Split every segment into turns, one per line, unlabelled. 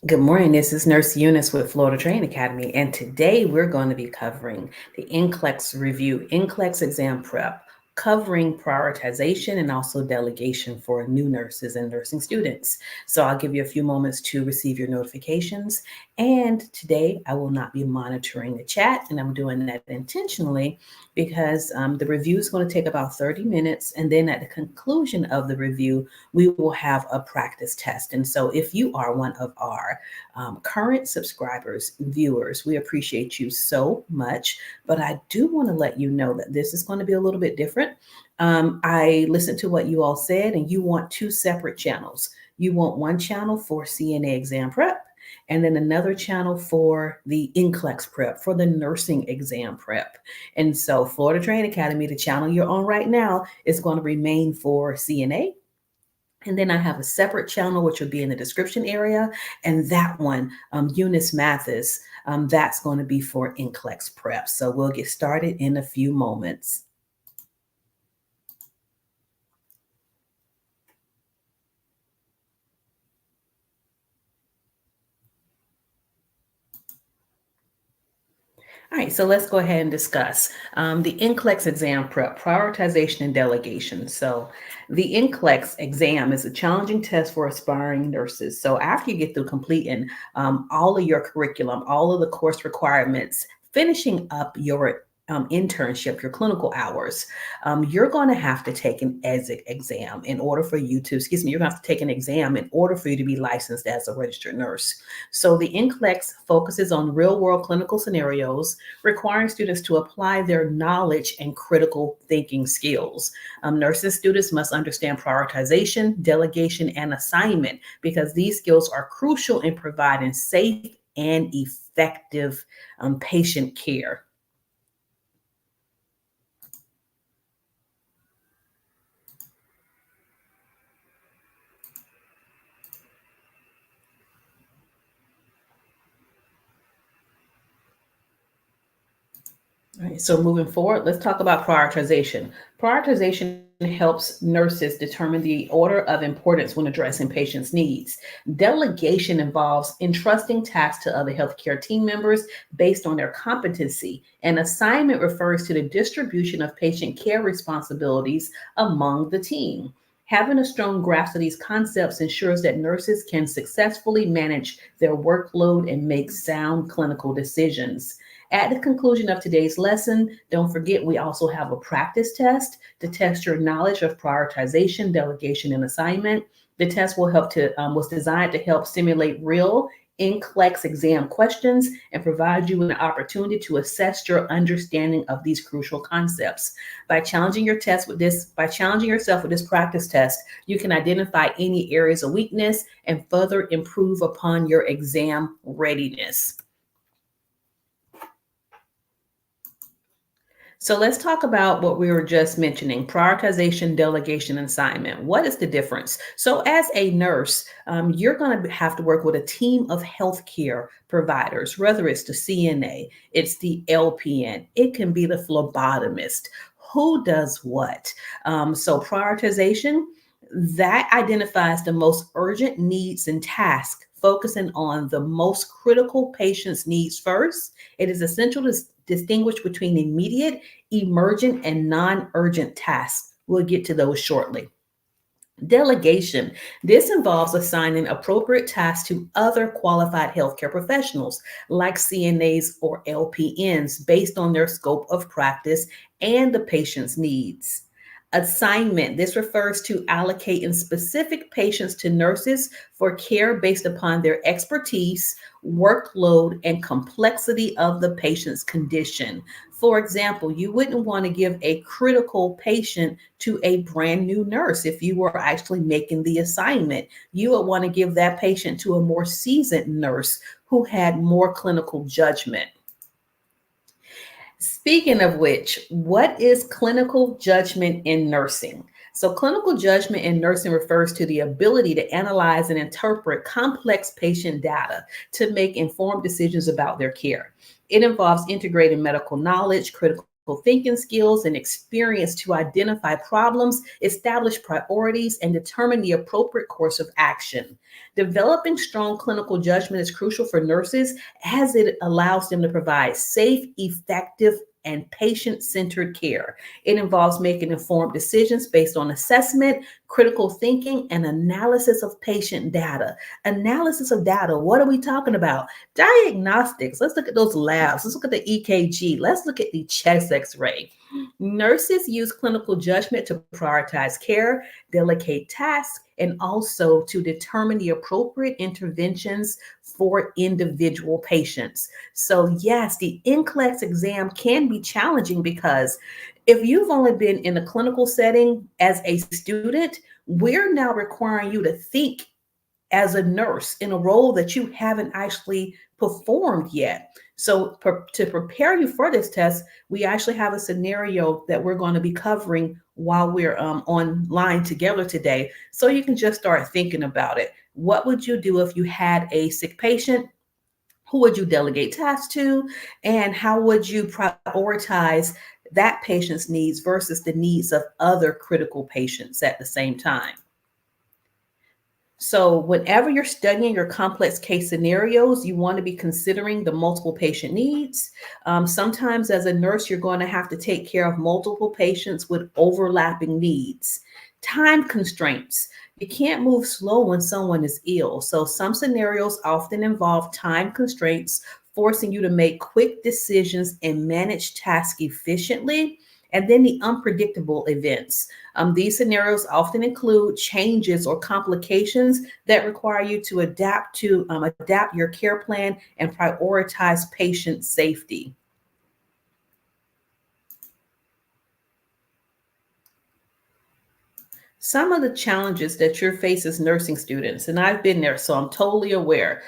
Good morning. This is Nurse Eunice with Florida Training Academy, and today we're going to be covering the NCLEX review, NCLEX exam prep, covering prioritization and also delegation for new nurses and nursing students. So I'll give you a few moments to receive your notifications. And today I will not be monitoring the chat, and I'm doing that intentionally because the review is going to take about 30 minutes. And then at the conclusion of the review, we will have a practice test. And so if you are one of our current subscribers, viewers, we appreciate you so much. But I do want to let you know that this is going to be a little bit different. I listened to what you all said, and you want two separate channels. You want one channel for CNA exam prep, and then another channel for the NCLEX prep, for the nursing exam prep. And so, Florida Training Academy, the channel you're on right now, is going to remain for CNA. And then I have a separate channel, which will be in the description area. And that one, Eunice Mathis, that's going to be for NCLEX prep. So we'll get started in a few moments. All right, so let's go ahead and discuss the NCLEX exam prep, prioritization and delegation. So the NCLEX exam is a challenging test for aspiring nurses. So after you get through completing all of your curriculum, all of the course requirements, finishing up your internship, your clinical hours, you're going to have to take an ESIC exam in order for you to, you're going to have to take an exam in order for you to be licensed as a registered nurse. So the NCLEX focuses on real world clinical scenarios, requiring students to apply their knowledge and critical thinking skills. Nursing students must understand prioritization, delegation, and assignment because these skills are crucial in providing safe and effective patient care. All right, so moving forward, let's talk about prioritization. Prioritization helps nurses determine the order of importance when addressing patients' needs. Delegation involves entrusting tasks to other healthcare team members based on their competency. And assignment refers to the distribution of patient care responsibilities among the team. Having a strong grasp of these concepts ensures that nurses can successfully manage their workload and make sound clinical decisions. At the conclusion of today's lesson, don't forget we also have a practice test to test your knowledge of prioritization, delegation, and assignment. The test was designed to help simulate real NCLEX exam questions and provide you an opportunity to assess your understanding of these crucial concepts. By challenging yourself with this practice test, you can identify any areas of weakness and further improve upon your exam readiness. So let's talk about what we were just mentioning, prioritization, delegation, and assignment. What is the difference? So as a nurse, you're going to have to work with a team of healthcare providers, whether it's the CNA, it's the LPN, it can be the phlebotomist. Who does what? So prioritization, that identifies the most urgent needs and tasks, focusing on the most critical patient's needs first. It is essential to distinguish between immediate, emergent, and non urgent tasks. We'll get to those shortly. Delegation. This involves assigning appropriate tasks to other qualified healthcare professionals like CNAs or LPNs based on their scope of practice and the patient's needs. Assignment. This refers to allocating specific patients to nurses for care based upon their expertise, workload, and complexity of the patient's condition. For example, you wouldn't want to give a critical patient to a brand new nurse if you were actually making the assignment. You would want to give that patient to a more seasoned nurse who had more clinical judgment. Speaking of which, what is clinical judgment in nursing? So, clinical judgment in nursing refers to the ability to analyze and interpret complex patient data to make informed decisions about their care. It involves integrating medical knowledge, critical critical thinking skills and experience to identify problems, establish priorities, and determine the appropriate course of action. Developing strong clinical judgment is crucial for nurses as it allows them to provide safe, effective, and patient centered care. It involves making informed decisions based on assessment, critical thinking, and analysis of patient data. Analysis of data, what are we talking about? Diagnostics. Let's look at those labs. Let's look at the EKG. Let's look at the chest x ray. Nurses use clinical judgment to prioritize care, delegate tasks, and also to determine the appropriate interventions for individual patients. So, yes, the NCLEX exam can be challenging because if you've only been in a clinical setting as a student, we're now requiring you to think as a nurse in a role that you haven't actually performed yet. So to prepare you for this test, we actually have a scenario that we're going to be covering while we're online together today. So you can just start thinking about it. What would you do if you had a sick patient? Who would you delegate tasks to? And how would you prioritize that patient's needs versus the needs of other critical patients at the same time? So whenever you're studying your complex case scenarios, you want to be considering the multiple patient needs. Sometimes as a nurse, you're going to have to take care of multiple patients with overlapping needs. Time constraints. You can't move slow when someone is ill. So some scenarios often involve time constraints, forcing you to make quick decisions and manage tasks efficiently. And then the unpredictable events. These scenarios often include changes or complications that require you to adapt your care plan and prioritize patient safety. Some of the challenges that you're facing as nursing students, and I've been there, so I'm totally aware.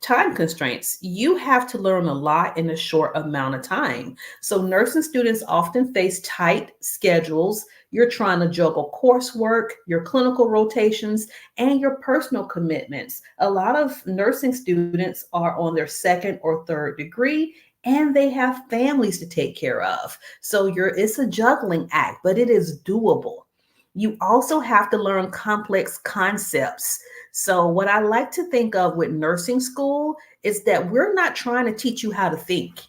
Time constraints. You have to learn a lot in a short amount of time. So nursing students often face tight schedules. You're trying to juggle coursework, your clinical rotations, and your personal commitments. A lot of nursing students are on their second or third degree, and they have families to take care of. So it's a juggling act, but it is doable. You also have to learn complex concepts. So, what I like to think of with nursing school is that we're not trying to teach you how to think.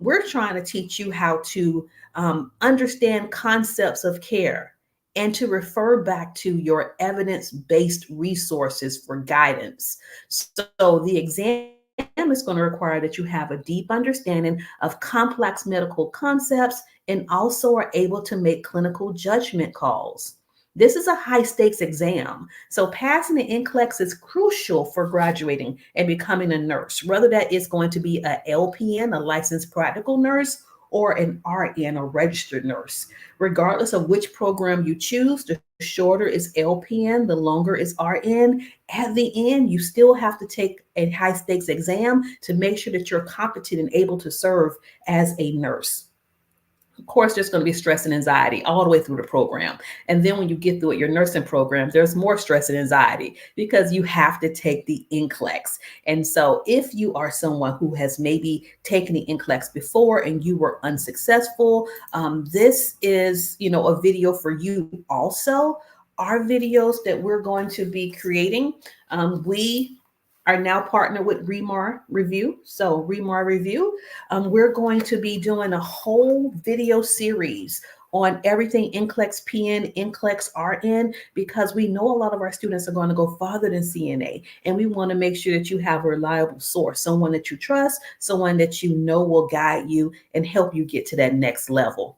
We're trying to teach you how to understand concepts of care and to refer back to your evidence based resources for guidance. So, the exam is going to require that you have a deep understanding of complex medical concepts and also are able to make clinical judgment calls. This is a high stakes exam. So passing the NCLEX is crucial for graduating and becoming a nurse, whether that is going to be a LPN, a licensed practical nurse, or an RN, a registered nurse. Regardless of which program you choose, the shorter is LPN, the longer is RN. At the end, you still have to take a high stakes exam to make sure that you're competent and able to serve as a nurse. Of course, there's going to be stress and anxiety all the way through the program. And then when you get through your nursing program, there's more stress and anxiety because you have to take the NCLEX. And so if you are someone who has maybe taken the NCLEX before and you were unsuccessful, this is, a video for you also. Our videos that we're going to be creating, we are now partnered with Remar Review. So Remar Review, we're going to be doing a whole video series on everything NCLEX PN, NCLEX-RN, because we know a lot of our students are going to go farther than CNA. And we want to make sure that you have a reliable source, someone that you trust, someone that you know will guide you and help you get to that next level.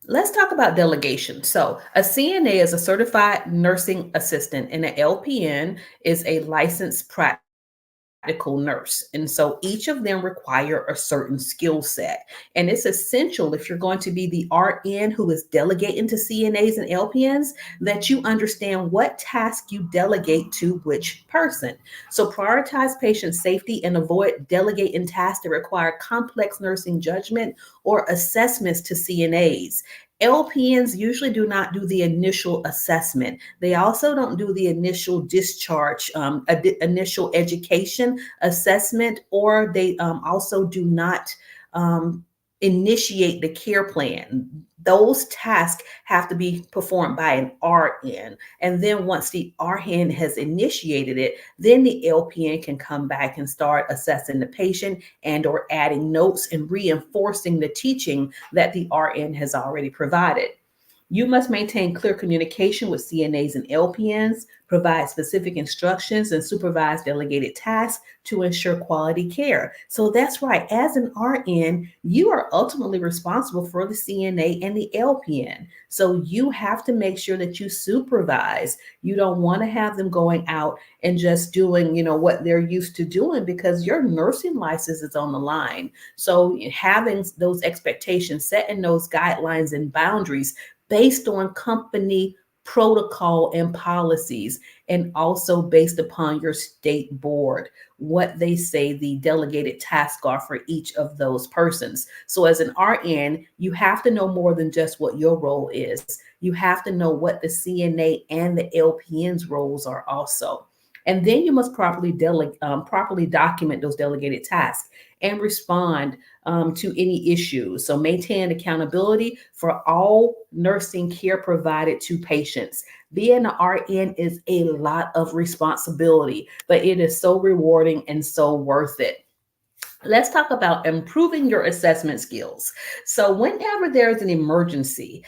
Let's talk about delegation. So, a CNA is a certified nursing assistant, and an LPN is a licensed practical nurse. And so each of them require a certain skill set. And it's essential if you're going to be the RN who is delegating to CNAs and LPNs that you understand what task you delegate to which person. So prioritize patient safety and avoid delegating tasks that require complex nursing judgment or assessments to CNAs. LPNs usually do not do the initial assessment. They also don't do the initial discharge, initial education assessment, or they also do not um, initiate the care plan. Those tasks have to be performed by an RN. And then once the RN has initiated it, then the LPN can come back and start assessing the patient and or adding notes and reinforcing the teaching that the RN has already provided. You must maintain clear communication with CNAs and LPNs, provide specific instructions, and supervise delegated tasks to ensure quality care. So that's right. As an RN, you are ultimately responsible for the CNA and the LPN. So you have to make sure that you supervise. You don't want to have them going out and just doing, what they're used to doing, because your nursing license is on the line. So having those expectations, setting those guidelines and boundaries based on company protocol and policies, and also based upon your state board, what they say the delegated tasks are for each of those persons. So as an RN, you have to know more than just what your role is. You have to know what the CNA and the LPN's roles are also. And then you must properly document those delegated tasks and respond to any issues. So maintain accountability for all nursing care provided to patients. Being an RN is a lot of responsibility, but it is so rewarding and so worth it. Let's talk about improving your assessment skills. So whenever there's an emergency,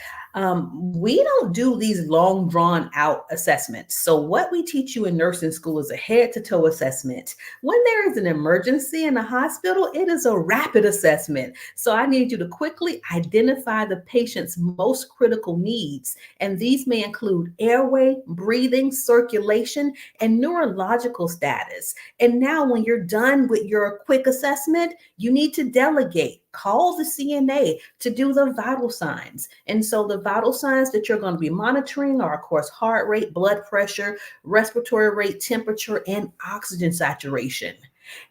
we don't do these long drawn out assessments. So what we teach you in nursing school is a head to toe assessment. When there is an emergency in the hospital, it is a rapid assessment. So I need you to quickly identify the patient's most critical needs. And these may include airway, breathing, circulation, and neurological status. And now when you're done with your quick assessment, you need to delegate. Call the CNA to do the vital signs. And so the vital signs that you're going to be monitoring are, of course, heart rate, blood pressure, respiratory rate, temperature, and oxygen saturation.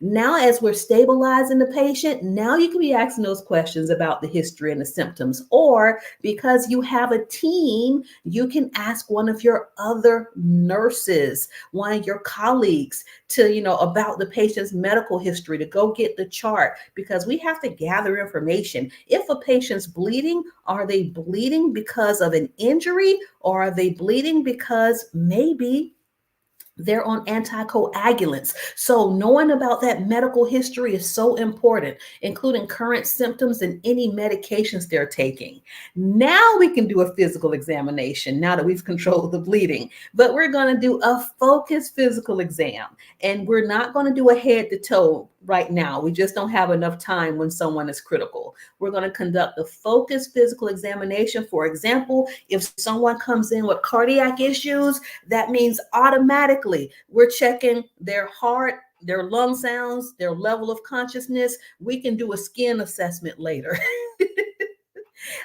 Now, as we're stabilizing the patient, now you can be asking those questions about the history and the symptoms. Or because you have a team, you can ask one of your other nurses, one of your colleagues to, about the patient's medical history, to go get the chart, because we have to gather information. If a patient's bleeding, are they bleeding because of an injury, or are they bleeding because maybe they're on anticoagulants? So knowing about that medical history is so important, including current symptoms and any medications they're taking. Now we can do a physical examination now that we've controlled the bleeding, but we're going to do a focused physical exam, and we're not going to do a head to toe right now. We just don't have enough time when someone is critical. We're going to conduct a focused physical examination. For example, if someone comes in with cardiac issues, that means automatically we're checking their heart, their lung sounds, their level of consciousness. We can do a skin assessment later.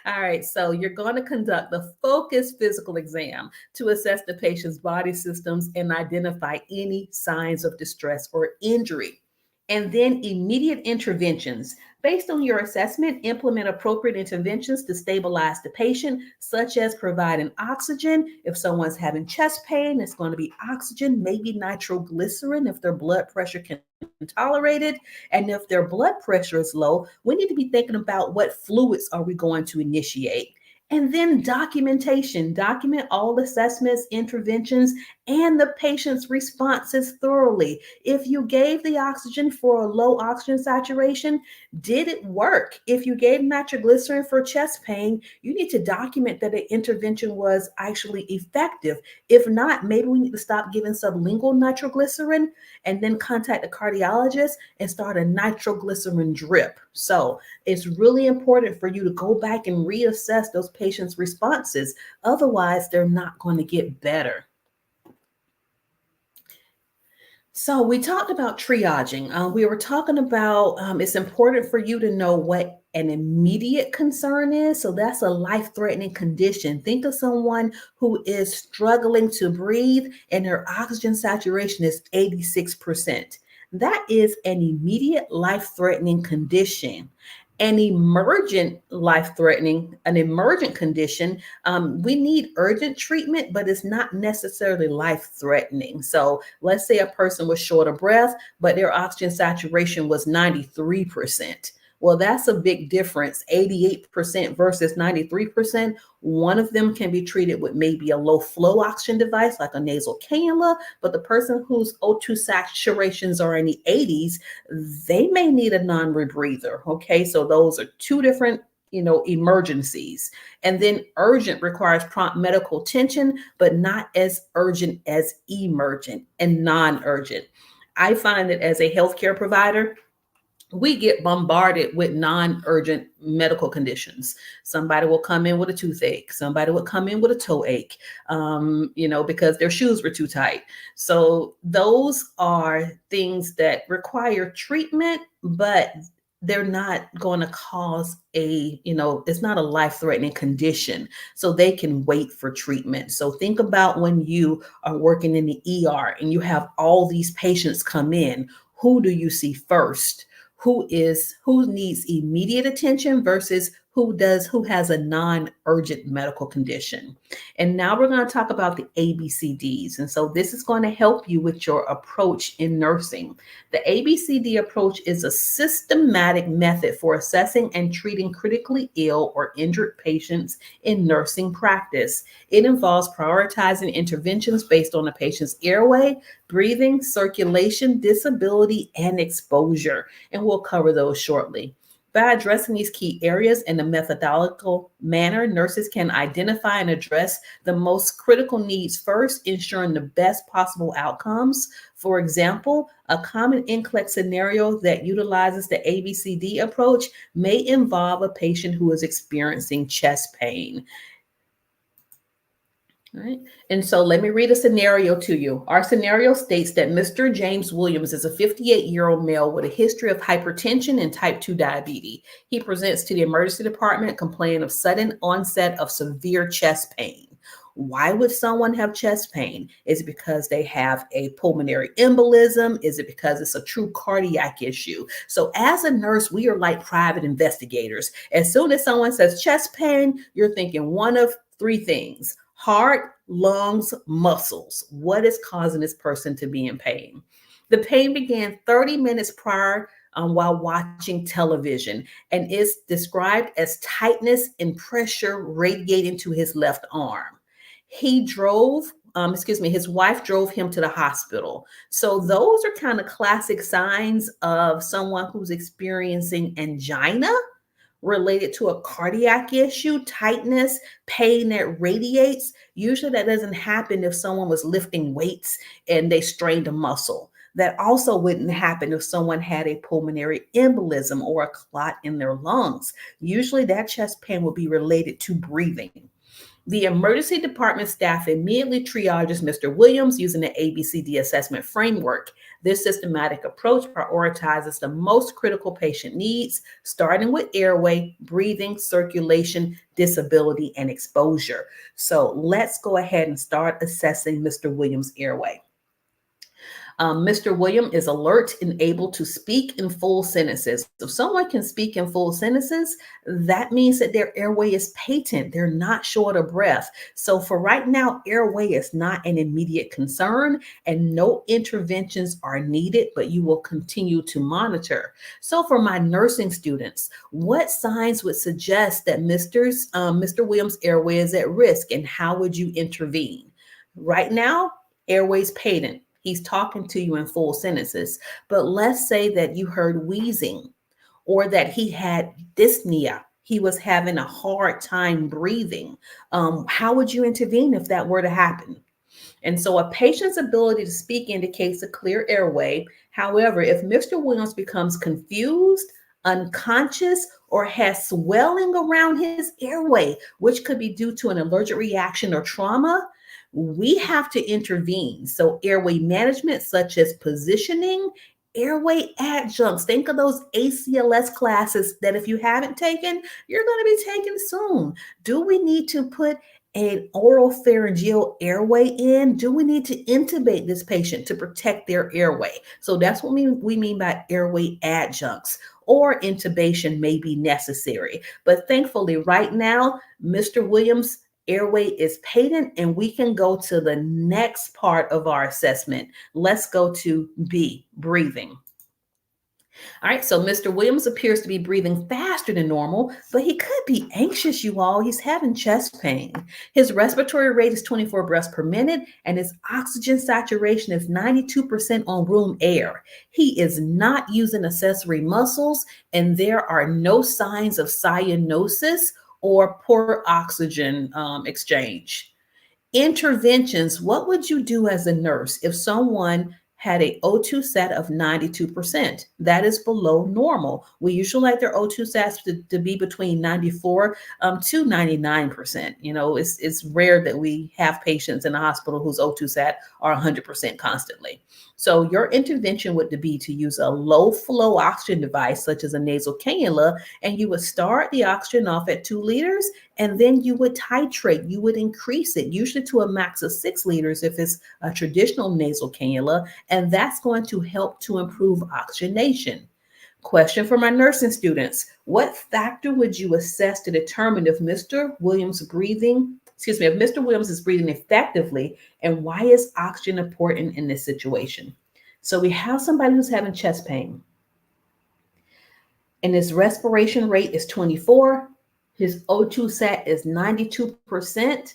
All right, so you're going to conduct the focused physical exam to assess the patient's body systems and identify any signs of distress or injury. And then immediate interventions. Based on your assessment, implement appropriate interventions to stabilize the patient, such as providing oxygen. If someone's having chest pain, it's going to be oxygen, maybe nitroglycerin if their blood pressure can tolerate it. And if their blood pressure is low, we need to be thinking about what fluids are we going to initiate. And then documentation. Document all assessments, interventions, and the patient's responses thoroughly. If you gave the oxygen for a low oxygen saturation, did it work? If you gave nitroglycerin for chest pain, you need to document that the intervention was actually effective. If not, maybe we need to stop giving sublingual nitroglycerin and then contact the cardiologist and start a nitroglycerin drip. So it's really important for you to go back and reassess those patients' responses. Otherwise, they're not going to get better. So we talked about triaging. We were talking about it's important for you to know what an immediate concern is. So that's a life-threatening condition. Think of someone who is struggling to breathe and their oxygen saturation is 86%. That is an immediate life-threatening condition. An emergent condition, we need urgent treatment, but it's not necessarily life-threatening. So let's say a person was short of breath, but their oxygen saturation was 93%. Well, that's a big difference, 88% versus 93%. One of them can be treated with maybe a low flow oxygen device like a nasal cannula, but the person whose O2 saturations are in the 80s, they may need a non-rebreather. Okay, so those are two different emergencies. And then urgent requires prompt medical attention, but not as urgent as emergent and non-urgent. I find that as a healthcare provider, we get bombarded with non-urgent medical conditions. Somebody will come in with a toothache. Somebody will come in with a toe ache, because their shoes were too tight. So those are things that require treatment, but they're not going to cause it's not a life-threatening condition. So they can wait for treatment. So think about when you are working in the ER and you have all these patients come in. Who do you see first? Who needs immediate attention versus who has a non-urgent medical condition. And now we're going to talk about the ABCDs. And so this is going to help you with your approach in nursing. The ABCD approach is a systematic method for assessing and treating critically ill or injured patients in nursing practice. It involves prioritizing interventions based on a patient's airway, breathing, circulation, disability, and exposure. And we'll cover those shortly. By addressing these key areas in a methodological manner, nurses can identify and address the most critical needs first, ensuring the best possible outcomes. For example, a common NCLEX scenario that utilizes the ABCD approach may involve a patient who is experiencing chest pain. All right. And so let me read a scenario to you. Our scenario states that Mr. James Williams is a 58-year-old male with a history of hypertension and type 2 diabetes. He presents to the emergency department complaining of sudden onset of severe chest pain. Why would someone have chest pain? Is it because they have a pulmonary embolism? Is it because it's a true cardiac issue? So as a nurse, we are like private investigators. As soon as someone says chest pain, you're thinking one of three things: heart, lungs, muscles. What is causing this person to be in pain? The pain began 30 minutes prior while watching television and is described as tightness and pressure radiating to his left arm. His wife drove him to the hospital. So those are kind of classic signs of someone who's experiencing angina related to a cardiac issue, tightness, pain that radiates. Usually that doesn't happen if someone was lifting weights and they strained a muscle. That also wouldn't happen if someone had a pulmonary embolism or a clot in their lungs. Usually that chest pain will be related to breathing. The emergency department staff immediately triages Mr. Williams using the ABCD assessment framework. This systematic approach prioritizes the most critical patient needs, starting with airway, breathing, circulation, disability, and exposure. So let's go ahead and start assessing Mr. Williams' airway. Mr. William is alert and able to speak in full sentences. If someone can speak in full sentences, that means that their airway is patent. They're not short of breath. So for right now, airway is not an immediate concern and no interventions are needed, but you will continue to monitor. So for my nursing students, what signs would suggest that Mr. Williams' airway is at risk and how would you intervene? Right now, airway's patent. He's talking to you in full sentences. But let's say that you heard wheezing or that he had dyspnea. He was having a hard time breathing. How would you intervene if that were to happen? And so a patient's ability to speak indicates a clear airway. However, if Mr. Williams becomes confused, unconscious, or has swelling around his airway, which could be due to an allergic reaction or trauma, we have to intervene. So airway management, such as positioning, airway adjuncts. Think of those ACLS classes that if you haven't taken, you're going to be taking soon. Do we need to put an oral pharyngeal airway in? Do we need to intubate this patient to protect their airway? So that's what we mean by airway adjuncts, or intubation may be necessary. But thankfully, right now, Mr. Williams' airway is patent, and we can go to the next part of our assessment. Let's go to B, breathing. All right, so Mr. Williams appears to be breathing faster than normal, but he could be anxious, you all. He's having chest pain. His respiratory rate is 24 breaths per minute, and his oxygen saturation is 92% on room air. He is not using accessory muscles, and there are no signs of cyanosis or poor oxygen exchange. Interventions, what would you do as a nurse if someone had a O2 sat of 92%? That is below normal. We usually like their O2 sats to be between 94 to 99%. You know, it's rare that we have patients in the hospital whose O2 sat are 100% constantly. So your intervention would be to use a low flow oxygen device, such as a nasal cannula, and you would start the oxygen off at 2 liters, and then you would titrate, you would increase it, usually to a max of 6 liters if it's a traditional nasal cannula, and that's going to help to improve oxygenation. Question for my nursing students: what factor would you assess to determine if Mr. Williams is breathing effectively, and why is oxygen important in this situation? So we have somebody who's having chest pain, and his respiration rate is 24. His O2 sat is 92%.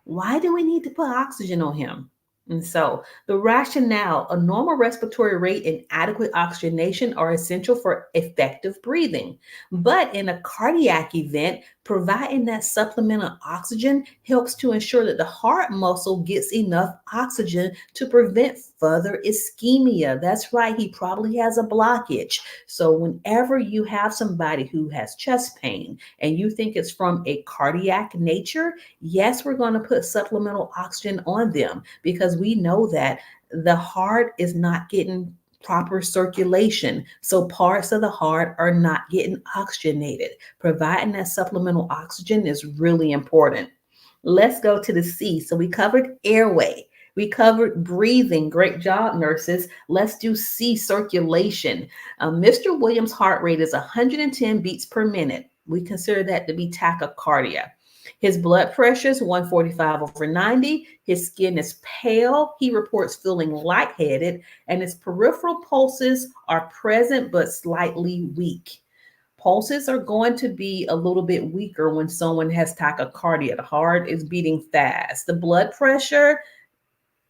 Why do we need to put oxygen on him? And so the rationale: a normal respiratory rate and adequate oxygenation are essential for effective breathing. But in a cardiac event, providing that supplemental oxygen helps to ensure that the heart muscle gets enough oxygen to prevent further ischemia. That's right, he probably has a blockage. So whenever you have somebody who has chest pain and you think it's from a cardiac nature, yes, we're going to put supplemental oxygen on them, because we know that the heart is not getting proper circulation. So parts of the heart are not getting oxygenated. Providing that supplemental oxygen is really important. Let's go to the C. So we covered airway. We covered breathing. Great job, nurses. Let's do C, circulation. Mr. Williams' heart rate is 110 beats per minute. We consider that to be tachycardia. His blood pressure is 145/90. His skin is pale. He reports feeling lightheaded, and his peripheral pulses are present but slightly weak. Pulses are going to be a little bit weaker when someone has tachycardia. The heart is beating fast. The blood pressure,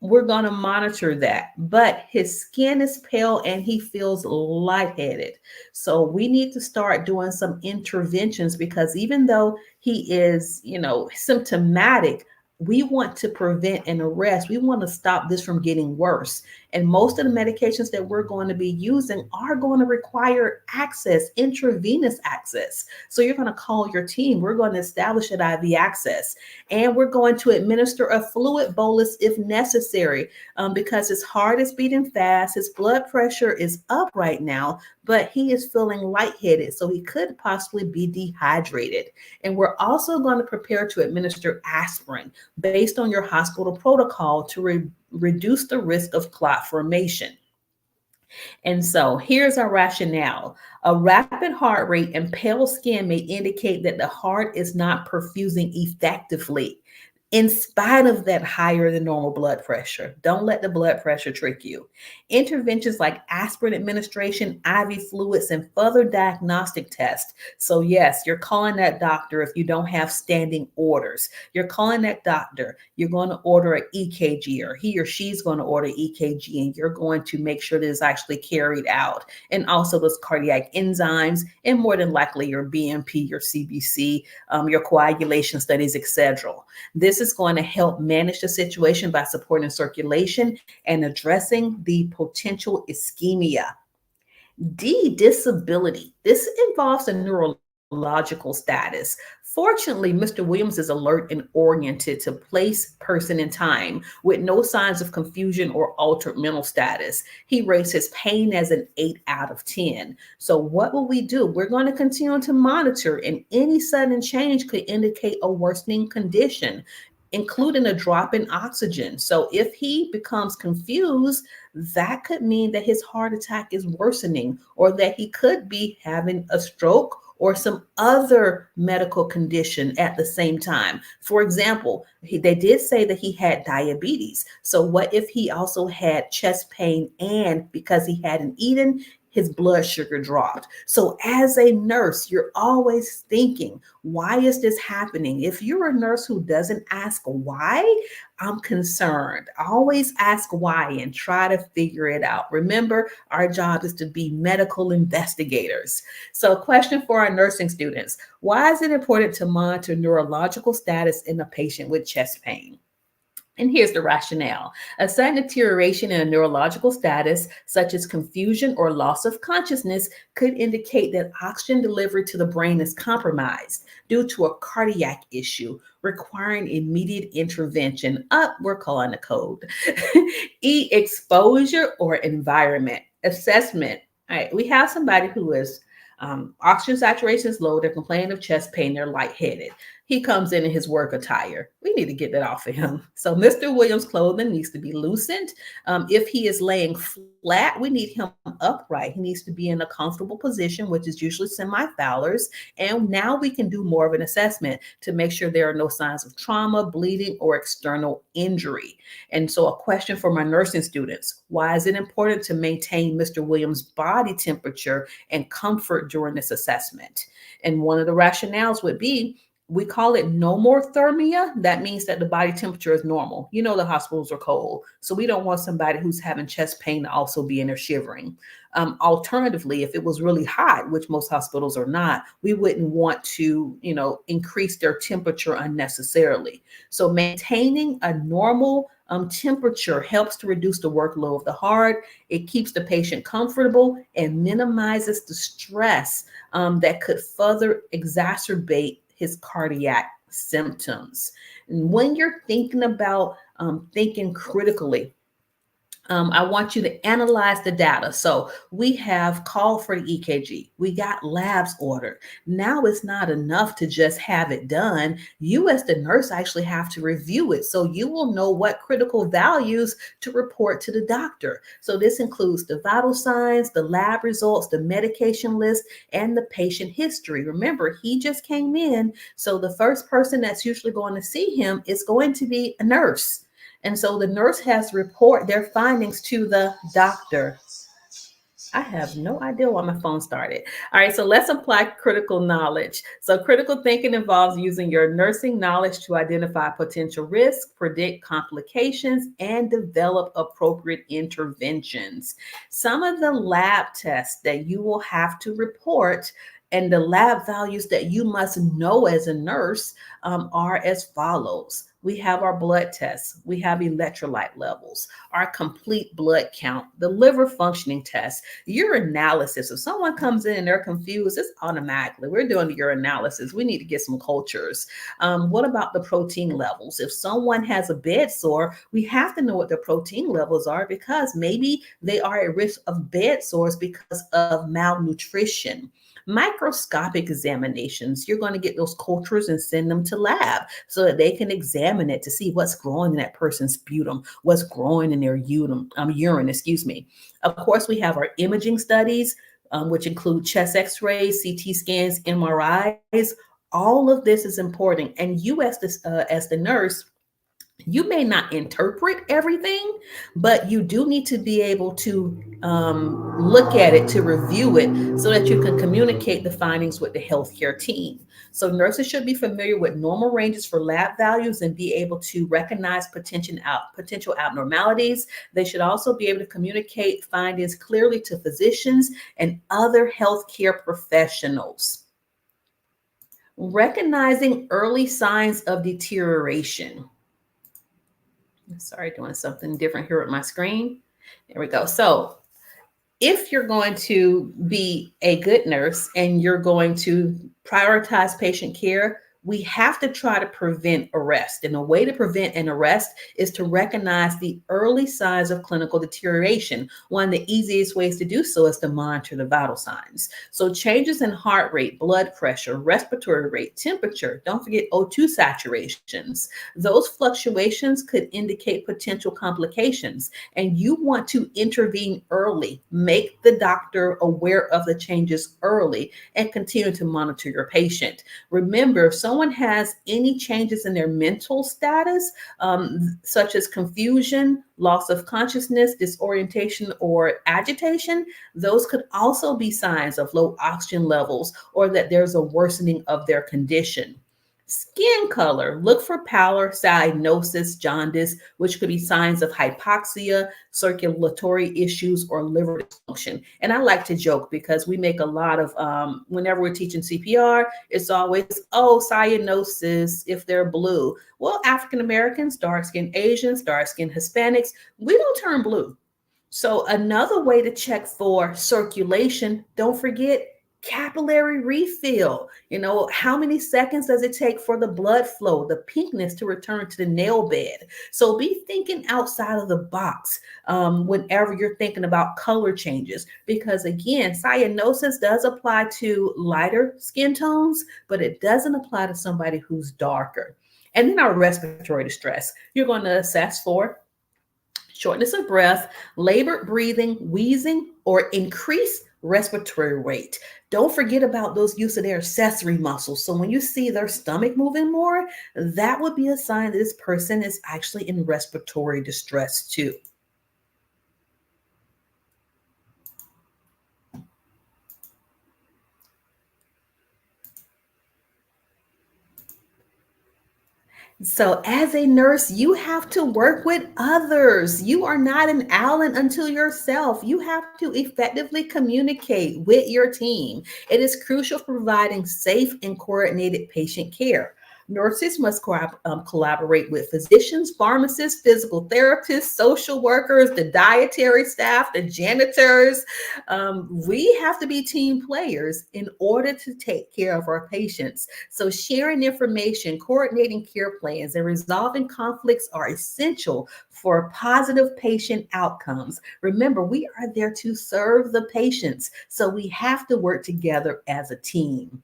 we're going to monitor that, but his skin is pale and he feels lightheaded. So we need to start doing some interventions, because even though he is, symptomatic, we want to prevent and arrest. We want to stop this from getting worse. And most of the medications that we're going to be using are going to require access, intravenous access. So you're going to call your team. We're going to establish an IV access, and we're going to administer a fluid bolus if necessary, because his heart is beating fast. His blood pressure is up right now, but he is feeling lightheaded. So he could possibly be dehydrated. And we're also going to prepare to administer aspirin based on your hospital protocol to reduce the risk of clot formation. And so here's our rationale. A rapid heart rate and pale skin may indicate that the heart is not perfusing effectively, in spite of that higher than normal blood pressure. Don't let the blood pressure trick you. Interventions like aspirin administration, IV fluids, and further diagnostic tests. So yes, you're calling that doctor if you don't have standing orders. You're calling that doctor. You're going to order an EKG, or he or she's going to order EKG, and you're going to make sure that it's actually carried out. And also those cardiac enzymes, and more than likely your BNP, your CBC, your coagulation studies, etc. This is going to help manage the situation by supporting circulation and addressing the potential ischemia. D, disability. This involves a neurological status. Fortunately, Mr. Williams is alert and oriented to place, person, and time with no signs of confusion or altered mental status. He rates his pain as an 8 out of 10. So, what will we do? We're going to continue to monitor, and any sudden change could indicate a worsening condition, including a drop in oxygen. So, if he becomes confused, that could mean that his heart attack is worsening or that he could be having a stroke or some other medical condition at the same time. For example, they did say that he had diabetes. So what if he also had chest pain and because he hadn't eaten, his blood sugar dropped? So as a nurse, you're always thinking, why is this happening? If you're a nurse who doesn't ask why, I'm concerned. Always ask why and try to figure it out. Remember, our job is to be medical investigators. So, question for our nursing students: why is it important to monitor neurological status in a patient with chest pain? And here's the rationale. A sudden deterioration in a neurological status, such as confusion or loss of consciousness, could indicate that oxygen delivery to the brain is compromised due to a cardiac issue requiring immediate intervention. Up, we're calling the code. E, exposure or environment. Assessment. All right, we have somebody who is oxygen saturation is low, they're complaining of chest pain, they're lightheaded. He comes in his work attire. We need to get that off of him. So Mr. Williams' clothing needs to be loosened. If he is laying flat, we need him upright. He needs to be in a comfortable position, which is usually semi-Fowler's. And now we can do more of an assessment to make sure there are no signs of trauma, bleeding, or external injury. And so a question for my nursing students: why is it important to maintain Mr. Williams' body temperature and comfort during this assessment? And one of the rationales would be, we call it nomothermia. That means that the body temperature is normal. You know, the hospitals are cold. So we don't want somebody who's having chest pain to also be in there shivering. Alternatively, if it was really hot, which most hospitals are not, we wouldn't want to, increase their temperature unnecessarily. So maintaining a normal temperature helps to reduce the workload of the heart. It keeps the patient comfortable and minimizes the stress that could further exacerbate his cardiac symptoms. And when you're thinking about thinking critically, I want you to analyze the data. So we have called for the EKG. We got labs ordered. Now it's not enough to just have it done. You as the nurse actually have to review it so you will know what critical values to report to the doctor. So this includes the vital signs, the lab results, the medication list, and the patient history. Remember, he just came in. So the first person that's usually going to see him is going to be a nurse. And so the nurse has to report their findings to the doctor. I have no idea why my phone started. All right, so let's apply critical knowledge. So critical thinking involves using your nursing knowledge to identify potential risks, predict complications, and develop appropriate interventions. Some of the lab tests that you will have to report and the lab values that you must know as a nurse are as follows. We have our blood tests. We have electrolyte levels, our complete blood count, the liver functioning test, urinalysis. If someone comes in and they're confused, it's automatically, we're doing the urinalysis. We need to get some cultures. What about the protein levels? If someone has a bed sore, we have to know what their protein levels are because maybe they are at risk of bed sores because of malnutrition. Microscopic examinations, you're going to get those cultures and send them to lab so that they can examine it to see what's growing in that person's sputum, what's growing in their urine. Of course, we have our imaging studies, which include chest x-rays, CT scans, MRIs. All of this is important. And you as the nurse, you may not interpret everything, but you do need to be able to look at it, to review it, so that you can communicate the findings with the healthcare team. So nurses should be familiar with normal ranges for lab values and be able to recognize potential abnormalities. They should also be able to communicate findings clearly to physicians and other healthcare professionals. Recognizing early signs of deterioration. Sorry, doing something different here with my screen. There we go. So if you're going to be a good nurse and you're going to prioritize patient care, we have to try to prevent arrest. And a way to prevent an arrest is to recognize the early signs of clinical deterioration. One of the easiest ways to do so is to monitor the vital signs. So changes in heart rate, blood pressure, respiratory rate, temperature, don't forget O2 saturations. Those fluctuations could indicate potential complications, and you want to intervene early. Make the doctor aware of the changes early and continue to monitor your patient. Remember, if someone has any changes in their mental status, such as confusion, loss of consciousness, disorientation, or agitation, those could also be signs of low oxygen levels or that there's a worsening of their condition. Skin color, look for pallor, cyanosis, jaundice, which could be signs of hypoxia, circulatory issues, or liver dysfunction. And I like to joke because we make a lot of, whenever we're teaching CPR, it's always, oh, cyanosis if they're blue. Well, African Americans, dark skinned Asians, dark skinned Hispanics, we don't turn blue. So another way to check for circulation, don't forget capillary refill. How many seconds does it take for the blood flow, the pinkness to return to the nail bed? So be thinking outside of the box whenever you're thinking about color changes, because again, cyanosis does apply to lighter skin tones, but it doesn't apply to somebody who's darker. And then our respiratory distress, you're going to assess for shortness of breath, labored breathing, wheezing, or increased respiratory rate. Don't forget about those use of their accessory muscles. So when you see their stomach moving more, that would be a sign that this person is actually in respiratory distress too. So, as a nurse, you have to work with others. You are not an island unto yourself. You have to effectively communicate with your team. It is crucial for providing safe and coordinated patient care. Nurses must collaborate with physicians, pharmacists, physical therapists, social workers, the dietary staff, the janitors. We have to be team players in order to take care of our patients. So sharing information, coordinating care plans, and resolving conflicts are essential for positive patient outcomes. Remember, we are there to serve the patients, so we have to work together as a team.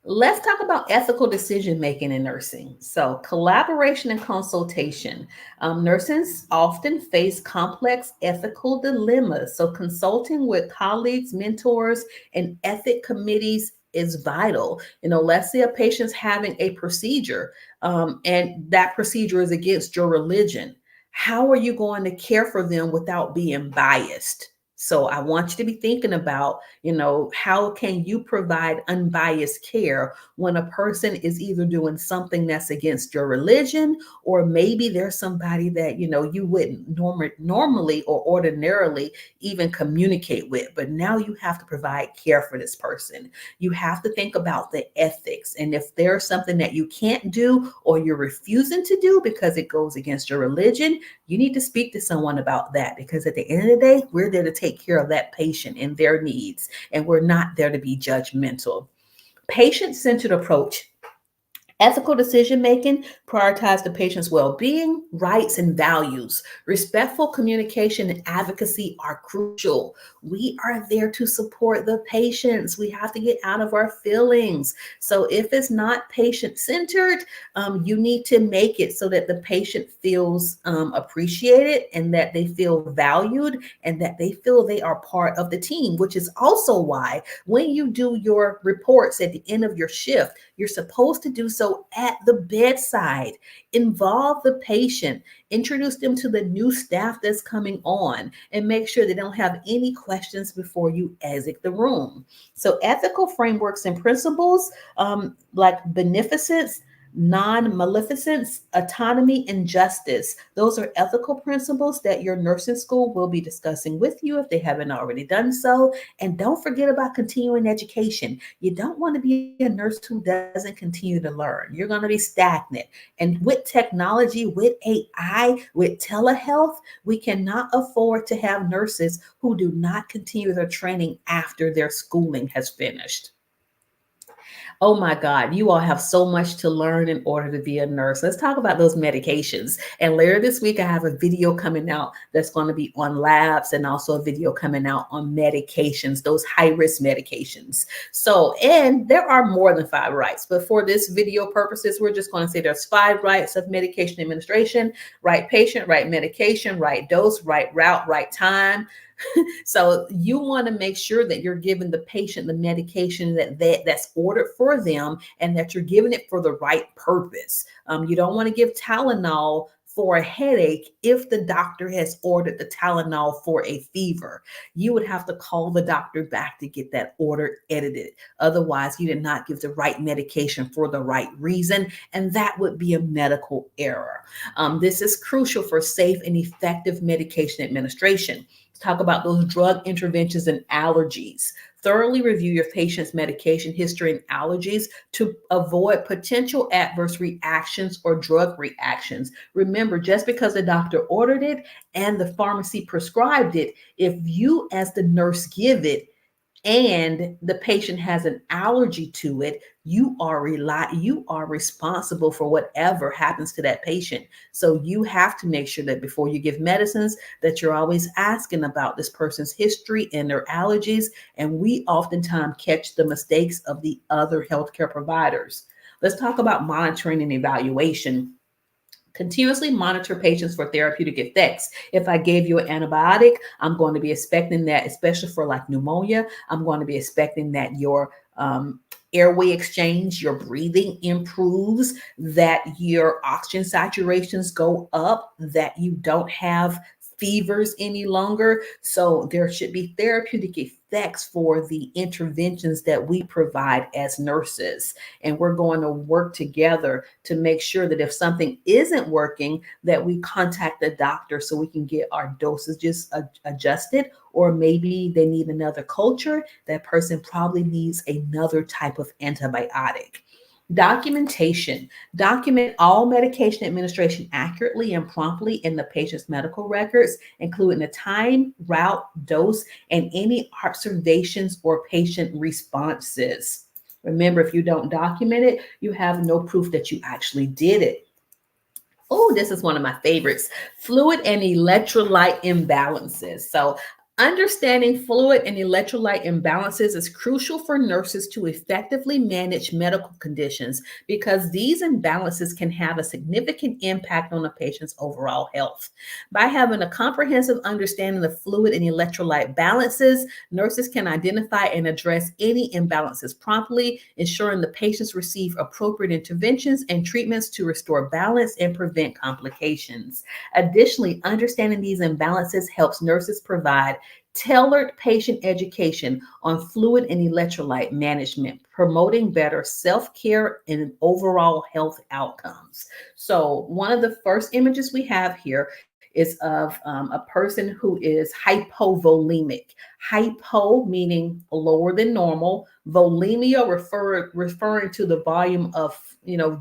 Let's talk about ethical decision making in nursing. So, collaboration and consultation. Nurses often face complex ethical dilemmas. So, consulting with colleagues, mentors, and ethic committees is vital. Let's say a patient's having a procedure, and that procedure is against your religion. How are you going to care for them without being biased? So I want you to be thinking about, how can you provide unbiased care when a person is either doing something that's against your religion, or maybe there's somebody that, you wouldn't normally or ordinarily even communicate with, but now you have to provide care for this person. You have to think about the ethics. And if there's something that you can't do or you're refusing to do because it goes against your religion, you need to speak to someone about that, because at the end of the day, we're there to take care of that patient and their needs, and we're not there to be judgmental. Patient-centered approach. Ethical decision making prioritize the patient's well-being, rights, and values. Respectful communication and advocacy are crucial. We are there to support the patients. We have to get out of our feelings. So if it's not patient-centered, you need to make it so that the patient feels appreciated, and that they feel valued, and that they feel they are part of the team, which is also why when you do your reports at the end of your shift, you're supposed to do so at the bedside. Involve the patient, introduce them to the new staff that's coming on, and make sure they don't have any questions before you exit the room. So ethical frameworks and principles, like beneficence, non-maleficence, autonomy, and justice. Those are ethical principles that your nursing school will be discussing with you if they haven't already done so. And don't forget about continuing education. You don't want to be a nurse who doesn't continue to learn. You're going to be stagnant. And with technology, with AI, with telehealth, we cannot afford to have nurses who do not continue their training after their schooling has finished. Oh my God, you all have so much to learn in order to be a nurse. Let's talk about those medications. And later this week, I have a video coming out that's going to be on labs and also a video coming out on medications, those high risk medications. So, and there are more than five rights, but for this video purposes, we're just going to say there's five rights of medication administration: right patient, right medication, right dose, right route, right time. So you want to make sure that you're giving the patient the medication that's ordered for them, and that you're giving it for the right purpose. You don't want to give Tylenol for a headache if the doctor has ordered the Tylenol for a fever. You would have to call the doctor back to get that order edited. Otherwise, you did not give the right medication for the right reason, and that would be a medical error. This is crucial for safe and effective medication administration. Talk about those drug interventions and allergies. Thoroughly review your patient's medication history and allergies to avoid potential adverse reactions or drug reactions. Remember, just because the doctor ordered it and the pharmacy prescribed it, if you as the nurse give it and the patient has an allergy to it, you are responsible for whatever happens to that patient. So you have to make sure that before you give medicines, that you're always asking about this person's history and their allergies. And we oftentimes catch the mistakes of the other healthcare providers. Let's talk about monitoring and evaluation. Continuously monitor patients for therapeutic effects. If I gave you an antibiotic, I'm going to be expecting that, especially for like pneumonia, I'm going to be expecting that your airway exchange, your breathing improves, that your oxygen saturations go up, that you don't have fevers any longer. So there should be therapeutic effects for the interventions that we provide as nurses. And we're going to work together to make sure that if something isn't working, that we contact the doctor so we can get our dosages adjusted, or maybe they need another culture. That person probably needs another type of antibiotic. Documentation. Document all medication administration accurately and promptly in the patient's medical records, including the time, route, dose, and any observations or patient responses. Remember, if you don't document it, you have no proof that you actually did it. Oh, this is one of my favorites: fluid and electrolyte imbalances. So, understanding fluid and electrolyte imbalances is crucial for nurses to effectively manage medical conditions, because these imbalances can have a significant impact on a patient's overall health. By having a comprehensive understanding of fluid and electrolyte balances, nurses can identify and address any imbalances promptly, ensuring the patients receive appropriate interventions and treatments to restore balance and prevent complications. Additionally, understanding these imbalances helps nurses provide tailored patient education on fluid and electrolyte management, promoting better self-care and overall health outcomes. So, one of the first images we have here is of a person who is hypovolemic. Hypo meaning lower than normal. Volemia referring to the volume of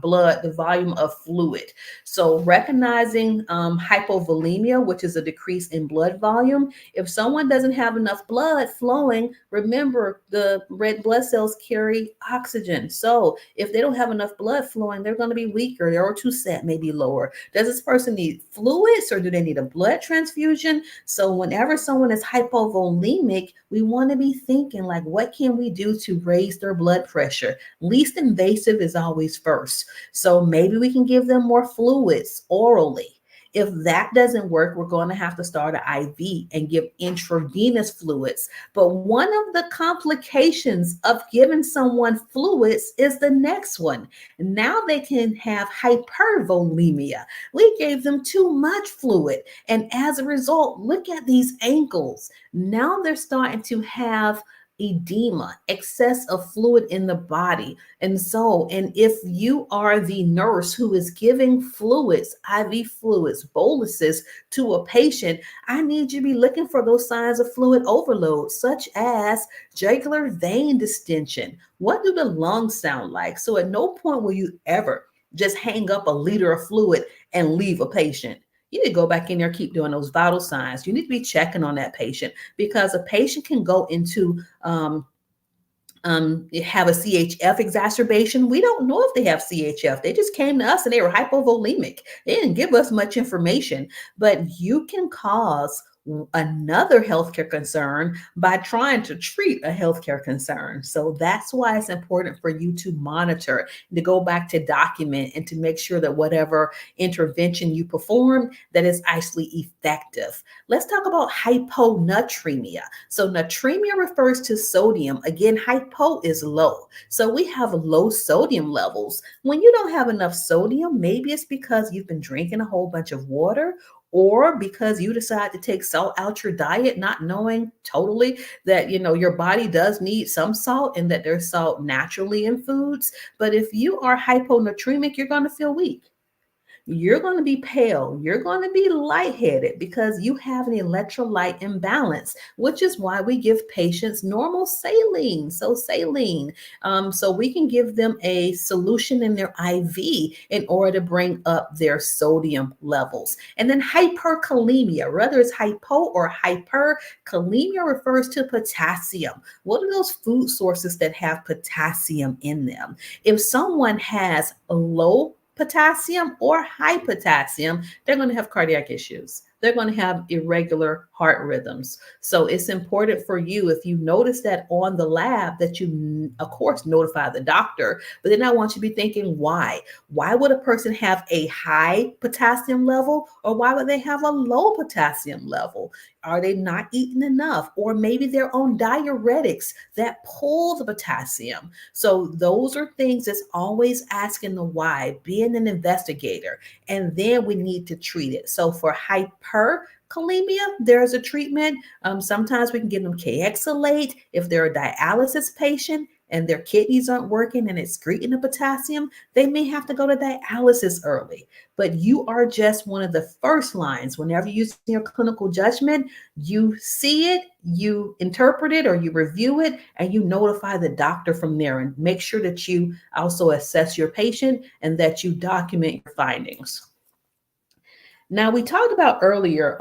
blood, the volume of fluid. So recognizing hypovolemia, which is a decrease in blood volume. If someone doesn't have enough blood flowing, remember the red blood cells carry oxygen. So if they don't have enough blood flowing, they're going to be weaker. Their O2 set may be lower. Does this person need fluids, or do they need a blood transfusion? So whenever someone is hypovolemic, we want to be thinking like, what can we do to raise their blood pressure? Least invasive is always first. So maybe we can give them more fluids orally. If that doesn't work, we're going to have to start an IV and give intravenous fluids. But one of the complications of giving someone fluids is the next one. Now they can have hypervolemia. We gave them too much fluid. And as a result, look at these ankles. Now they're starting to have edema, excess of fluid in the body. And if you are the nurse who is giving fluids, IV fluids, boluses to a patient, I need you to be looking for those signs of fluid overload, such as jugular vein distension. What do the lungs sound like? So at no point will you ever just hang up a liter of fluid and leave a patient. You need to go back in there, keep doing those vital signs. You need to be checking on that patient, because a patient can go into have a CHF exacerbation. We don't know if they have CHF. They just came to us and they were hypovolemic. They didn't give us much information, but you can cause another healthcare concern by trying to treat a healthcare concern. So that's why it's important for you to monitor, to go back to document, and to make sure that whatever intervention you perform, that is actually effective. Let's talk about hyponatremia. So natremia refers to sodium. Again, hypo is low. So we have low sodium levels. When you don't have enough sodium, maybe it's because you've been drinking a whole bunch of water, or because you decide to take salt out your diet, not knowing totally that your body does need some salt and that there's salt naturally in foods. But if you are hyponatremic, you're going to feel weak. You're going to be pale. You're going to be lightheaded because you have an electrolyte imbalance, which is why we give patients normal saline. So saline, so we can give them a solution in their IV in order to bring up their sodium levels. And then hyperkalemia, whether it's hypo or hyperkalemia, refers to potassium. What are those food sources that have potassium in them? If someone has a low potassium or high potassium, they're going to have cardiac issues. They're going to have irregular heart rhythms. So it's important for you, if you notice that on the lab, that you, of course, notify the doctor. But then I want you to be thinking, why? Why would a person have a high potassium level, or why would they have a low potassium level? Are they not eating enough? Or maybe they're on diuretics that pull the potassium. So those are things that's always asking the why, being an investigator, and then we need to treat it. So for hyperkalemia, there's a treatment. Sometimes we can give them Kexalate. If they're a dialysis patient and their kidneys aren't working and excreting the potassium, they may have to go to dialysis early. But you are just one of the first lines. Whenever you use your clinical judgment, you see it, you interpret it, or you review it, and you notify the doctor from there, and make sure that you also assess your patient and that you document your findings. Now, we talked about earlier,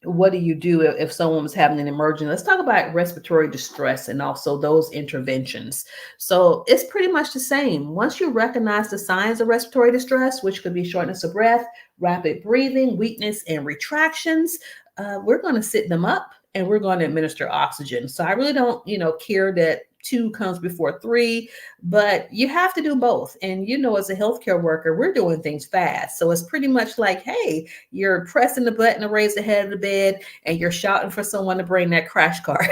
what do you do if someone was having an emergency? Let's talk about respiratory distress and also those interventions. So it's pretty much the same. Once you recognize the signs of respiratory distress, which could be shortness of breath, rapid breathing, weakness, and retractions, we're going to sit them up and we're going to administer oxygen. So I really don't, care that 2 comes before 3, but you have to do both. And as a healthcare worker, we're doing things fast. So it's pretty much like, hey, you're pressing the button to raise the head of the bed and you're shouting for someone to bring that crash cart,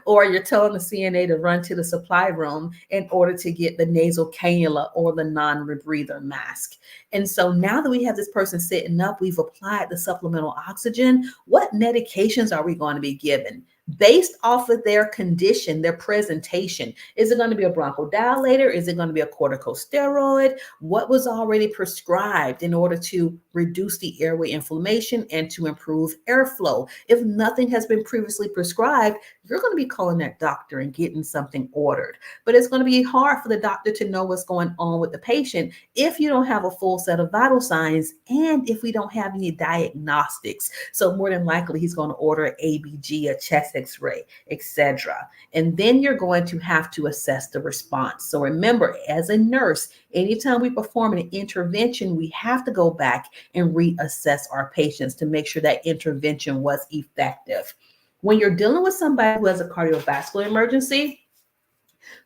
or you're telling the CNA to run to the supply room in order to get the nasal cannula or the non-rebreather mask. And so now that we have this person sitting up, we've applied the supplemental oxygen. What medications are we going to be given? Based off of their condition, their presentation. Is it going to be a bronchodilator? Is it going to be a corticosteroid? What was already prescribed in order to reduce the airway inflammation and to improve airflow? If nothing has been previously prescribed, you're going to be calling that doctor and getting something ordered. But it's going to be hard for the doctor to know what's going on with the patient if you don't have a full set of vital signs and if we don't have any diagnostics. So more than likely, he's going to order an ABG, a chest X-ray, etc. And then you're going to have to assess the response. So remember, as a nurse, anytime we perform an intervention, we have to go back and reassess our patients to make sure that intervention was effective. When you're dealing with somebody who has a cardiovascular emergency,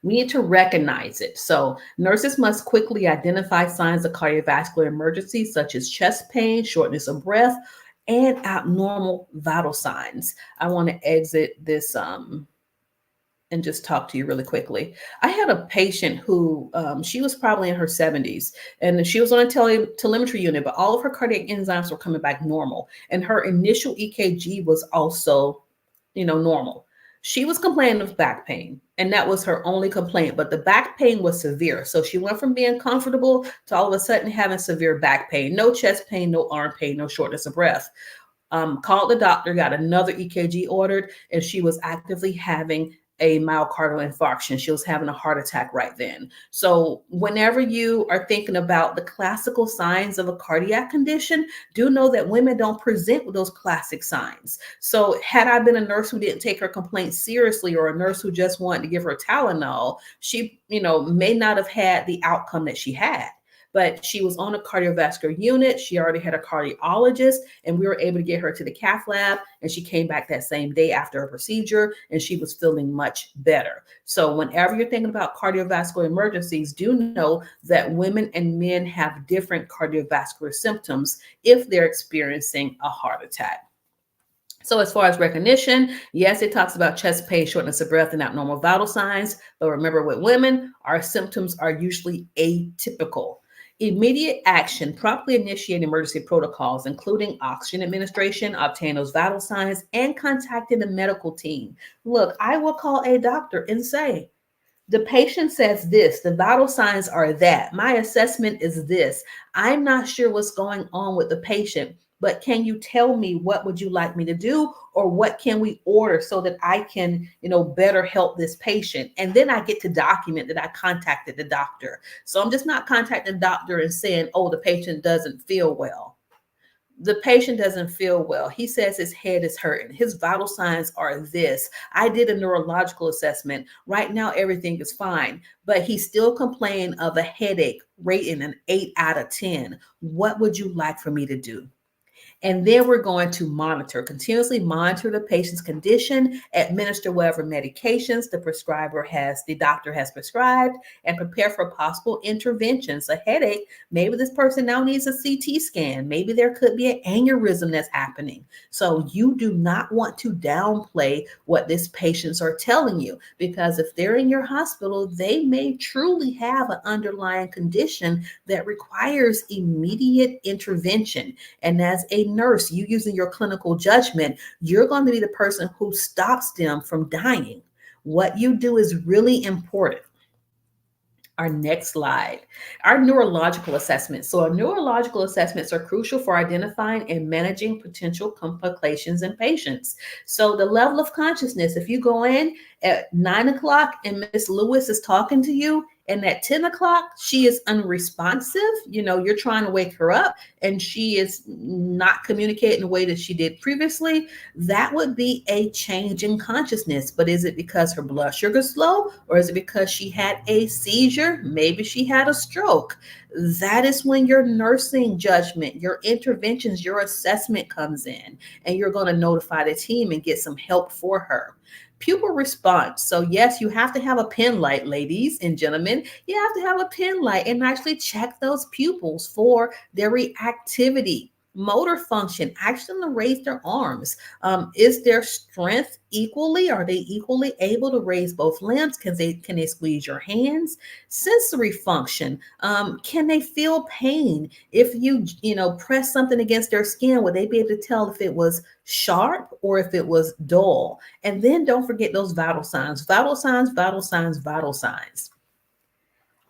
we need to recognize it. So nurses must quickly identify signs of cardiovascular emergency, such as chest pain, shortness of breath, and abnormal vital signs. I want to exit this and just talk to you really quickly. I had a patient who, she was probably in her 70s, and she was on a telemetry unit, but all of her cardiac enzymes were coming back normal. And her initial EKG was also, normal. She was complaining of back pain, and that was her only complaint, but the back pain was severe. So she went from being comfortable to all of a sudden having severe back pain, no chest pain, no arm pain, no shortness of breath. Called the doctor, got another EKG ordered, and she was actively having a myocardial infarction. She was having a heart attack right then. So whenever you are thinking about the classical signs of a cardiac condition, do know that women don't present with those classic signs. So had I been a nurse who didn't take her complaint seriously, or a nurse who just wanted to give her Tylenol, she, may not have had the outcome that she had. But she was on a cardiovascular unit. She already had a cardiologist, and we were able to get her to the cath lab. And she came back that same day after a procedure, and she was feeling much better. So whenever you're thinking about cardiovascular emergencies, do know that women and men have different cardiovascular symptoms if they're experiencing a heart attack. So as far as recognition, yes, it talks about chest pain, shortness of breath, and abnormal vital signs. But remember, with women, our symptoms are usually atypical. Immediate action, promptly initiate emergency protocols, including oxygen administration, obtain those vital signs, and contacting the medical team. Look, I will call a doctor and say, the patient says this, the vital signs are that, my assessment is this. I'm not sure what's going on with the patient, but can you tell me what would you like me to do, or what can we order so that I can, better help this patient? And then I get to document that I contacted the doctor. So I'm just not contacting the doctor and saying, oh, the patient doesn't feel well. The patient doesn't feel well. He says his head is hurting. His vital signs are this. I did a neurological assessment. Right now, everything is fine, but he's still complaining of a headache, rating an 8 out of 10. What would you like for me to do? And then we're going to continuously monitor the patient's condition, administer whatever medications the doctor has prescribed, and prepare for possible interventions. A headache, maybe this person now needs a CT scan. Maybe there could be an aneurysm that's happening. So you do not want to downplay what these patients are telling you, because if they're in your hospital, they may truly have an underlying condition that requires immediate intervention. And as a nurse, you using your clinical judgment, you're going to be the person who stops them from dying. What you do is really important. Our next slide, our neurological assessments. So our neurological assessments are crucial for identifying and managing potential complications in patients. So the level of consciousness, if you go in at 9 o'clock and Miss Lewis is talking to you, and at 10 o'clock, she is unresponsive. You're trying to wake her up and she is not communicating the way that she did previously. That would be a change in consciousness. But is it because her blood sugar is low, or is it because she had a seizure? Maybe she had a stroke. That is when your nursing judgment, your interventions, your assessment comes in, and you're going to notify the team and get some help for her. Pupil response. So yes, you have to have a pen light, ladies and gentlemen. You have to have a pen light and actually check those pupils for their reactivity. Motor function, actually raise their arms. Is their strength equally? Are they equally able to raise both limbs? Can they squeeze your hands? Sensory function, can they feel pain? If you press something against their skin, would they be able to tell if it was sharp or if it was dull? And then don't forget those vital signs. Vital signs, vital signs, vital signs.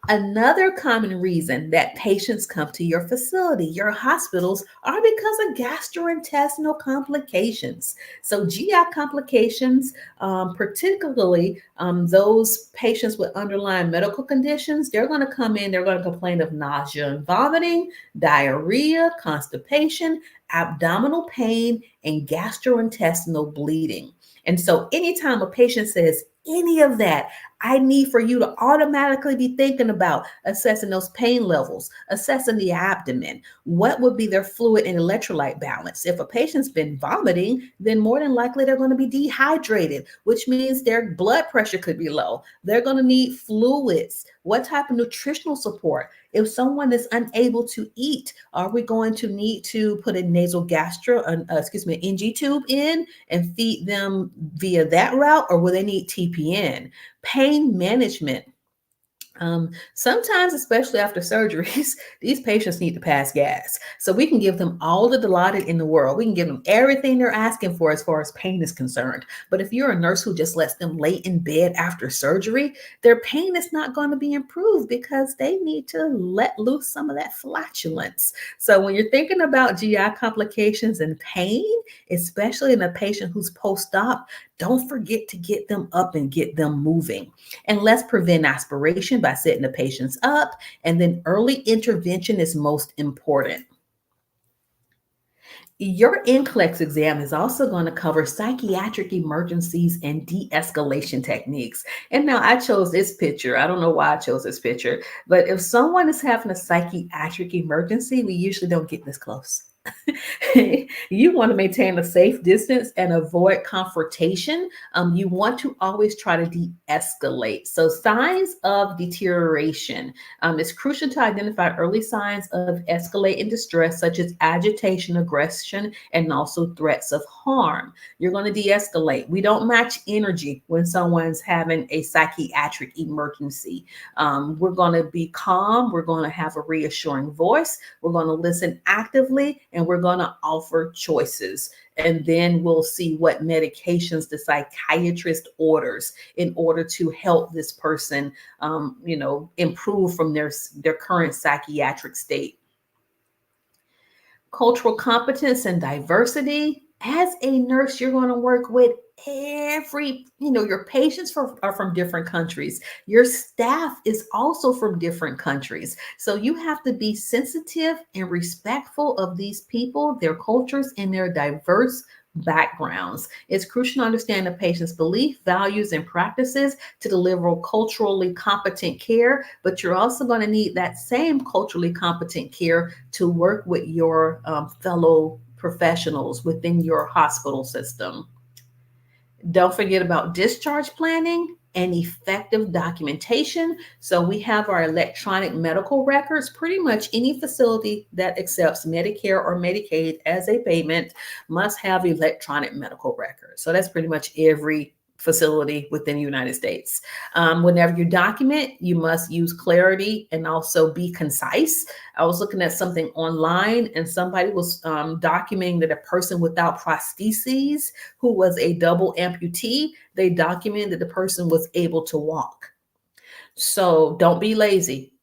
Another common reason that patients come to your facility, your hospitals, are because of gastrointestinal complications. So GI complications, particularly those patients with underlying medical conditions, they're going to come in, they're going to complain of nausea and vomiting, diarrhea, constipation, abdominal pain, and gastrointestinal bleeding. And so anytime a patient says any of that, I need for you to automatically be thinking about assessing those pain levels, assessing the abdomen. What would be their fluid and electrolyte balance? If a patient's been vomiting, then more than likely they're going to be dehydrated, which means their blood pressure could be low. They're going to need fluids. What type of nutritional support? If someone is unable to eat, are we going to need to put a NG tube in and feed them via that route, or will they need TPN? Pain management. Sometimes, especially after surgeries, these patients need to pass gas. So we can give them all the Dilaudid in the world. We can give them everything they're asking for as far as pain is concerned. But if you're a nurse who just lets them lay in bed after surgery, their pain is not going to be improved because they need to let loose some of that flatulence. So when you're thinking about GI complications and pain, especially in a patient who's post-op, don't forget to get them up and get them moving. And let's prevent aspiration by setting the patients up. And then early intervention is most important. Your NCLEX exam is also going to cover psychiatric emergencies and de escalation techniques. And now I chose this picture. I don't know why I chose this picture, but if someone is having a psychiatric emergency, we usually don't get this close. You want to maintain a safe distance and avoid confrontation. You want to always try to de escalate. So, signs of deterioration. It's crucial to identify early signs of escalating distress, such as agitation, aggression, and also threats of harm. You're going to de escalate. We don't match energy when someone's having a psychiatric emergency. We're going to be calm. We're going to have a reassuring voice. We're going to listen actively, and we're going to offer choices. And then we'll see what medications the psychiatrist orders in order to help this person, improve from their current psychiatric state. Cultural competence and diversity. As a nurse, you're going to work with your patients are from different countries. Your staff is also from different countries. So you have to be sensitive and respectful of these people, their cultures, and their diverse backgrounds. It's crucial to understand the patient's belief, values, and practices to deliver culturally competent care, but you're also going to need that same culturally competent care to work with your fellow professionals within your hospital system. Don't forget about discharge planning and effective documentation. So we have our electronic medical records. Pretty much any facility that accepts Medicare or Medicaid as a payment must have electronic medical records. So that's pretty much every facility within the United States. Whenever you document, you must use clarity and also be concise. I was looking at something online and somebody was documenting that a person without prostheses who was a double amputee, they documented that the person was able to walk. So don't be lazy.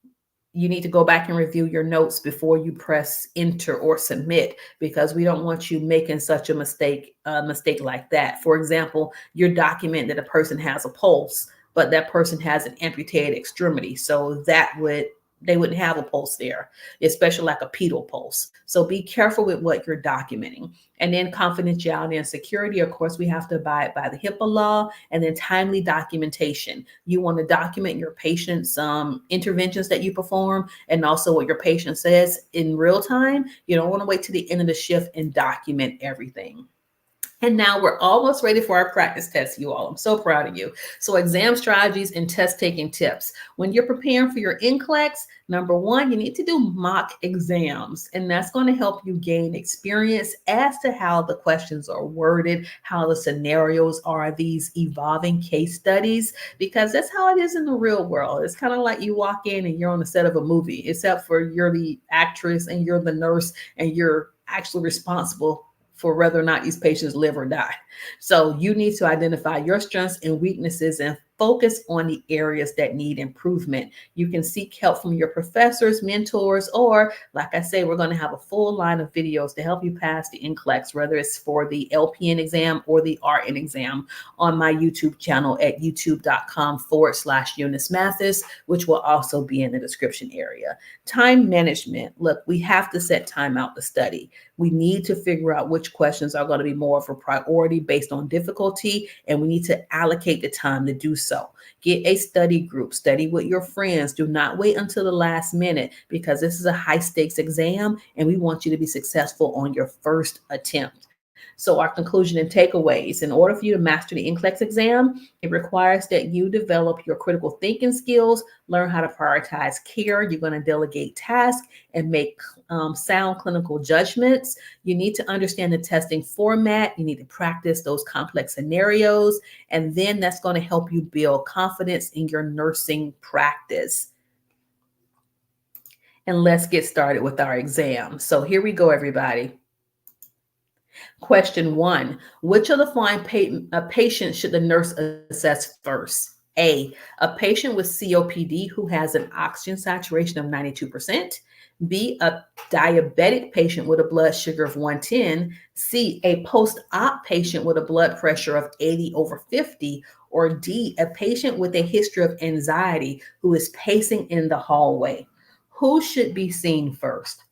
You need to go back and review your notes before you press enter or submit, because we don't want you making such a mistake like that. For example, you're documenting that a person has a pulse, but that person has an amputated extremity. So they wouldn't have a pulse there, especially like a pedal pulse. So be careful with what you're documenting. And then confidentiality and security. Of course, we have to abide by the HIPAA law, and then timely documentation. You want to document your patient's interventions that you perform and also what your patient says in real time. You don't want to wait to the end of the shift and document everything. And now we're almost ready for our practice test, you all. I'm so proud of you. So exam strategies and test taking tips. When you're preparing for your NCLEX, number one, you need to do mock exams. And that's going to help you gain experience as to how the questions are worded, how the scenarios are, these evolving case studies, because that's how it is in the real world. It's kind of like you walk in and you're on the set of a movie, except for you're the actress and you're the nurse and you're actually responsible for whether or not these patients live or die. So you need to identify your strengths and weaknesses and focus on the areas that need improvement. You can seek help from your professors, mentors, or like I say, we're going to have a full line of videos to help you pass the NCLEX, whether it's for the LPN exam or the RN exam, on my YouTube channel at youtube.com/Eunice Mathis, which will also be in the description area. Time management. Look, we have to set time out to study. We need to figure out which questions are going to be more of a priority based on difficulty, and we need to allocate the time to do so. Get a study group, study with your friends. Do not wait until the last minute, because this is a high stakes exam and we want you to be successful on your first attempt. So our conclusion and takeaways: in order for you to master the NCLEX exam, it requires that you develop your critical thinking skills, learn how to prioritize care. You're going to delegate tasks and make sound clinical judgments. You need to understand the testing format. You need to practice those complex scenarios. And then that's going to help you build confidence in your nursing practice. And let's get started with our exam. So here we go, everybody. Question 1, which of the following patients should the nurse assess first? A patient with COPD who has an oxygen saturation of 92%. B, a diabetic patient with a blood sugar of 110. C, a post-op patient with a blood pressure of 80/50. Or D, a patient with a history of anxiety who is pacing in the hallway. Who should be seen first?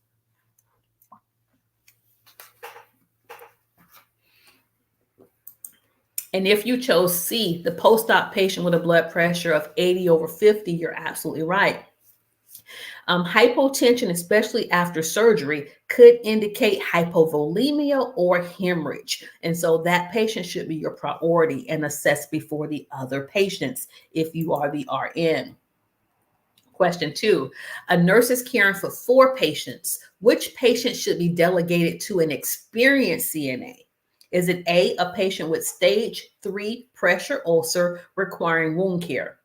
And if you chose C, the post-op patient with a blood pressure of 80/50, you're absolutely right. Hypotension, especially after surgery, could indicate hypovolemia or hemorrhage. And so that patient should be your priority and assessed before the other patients if you are the RN. Question 2, a nurse is caring for 4 patients. Which patient should be delegated to an experienced CNA? Is it A, a patient with stage 3 pressure ulcer requiring wound care?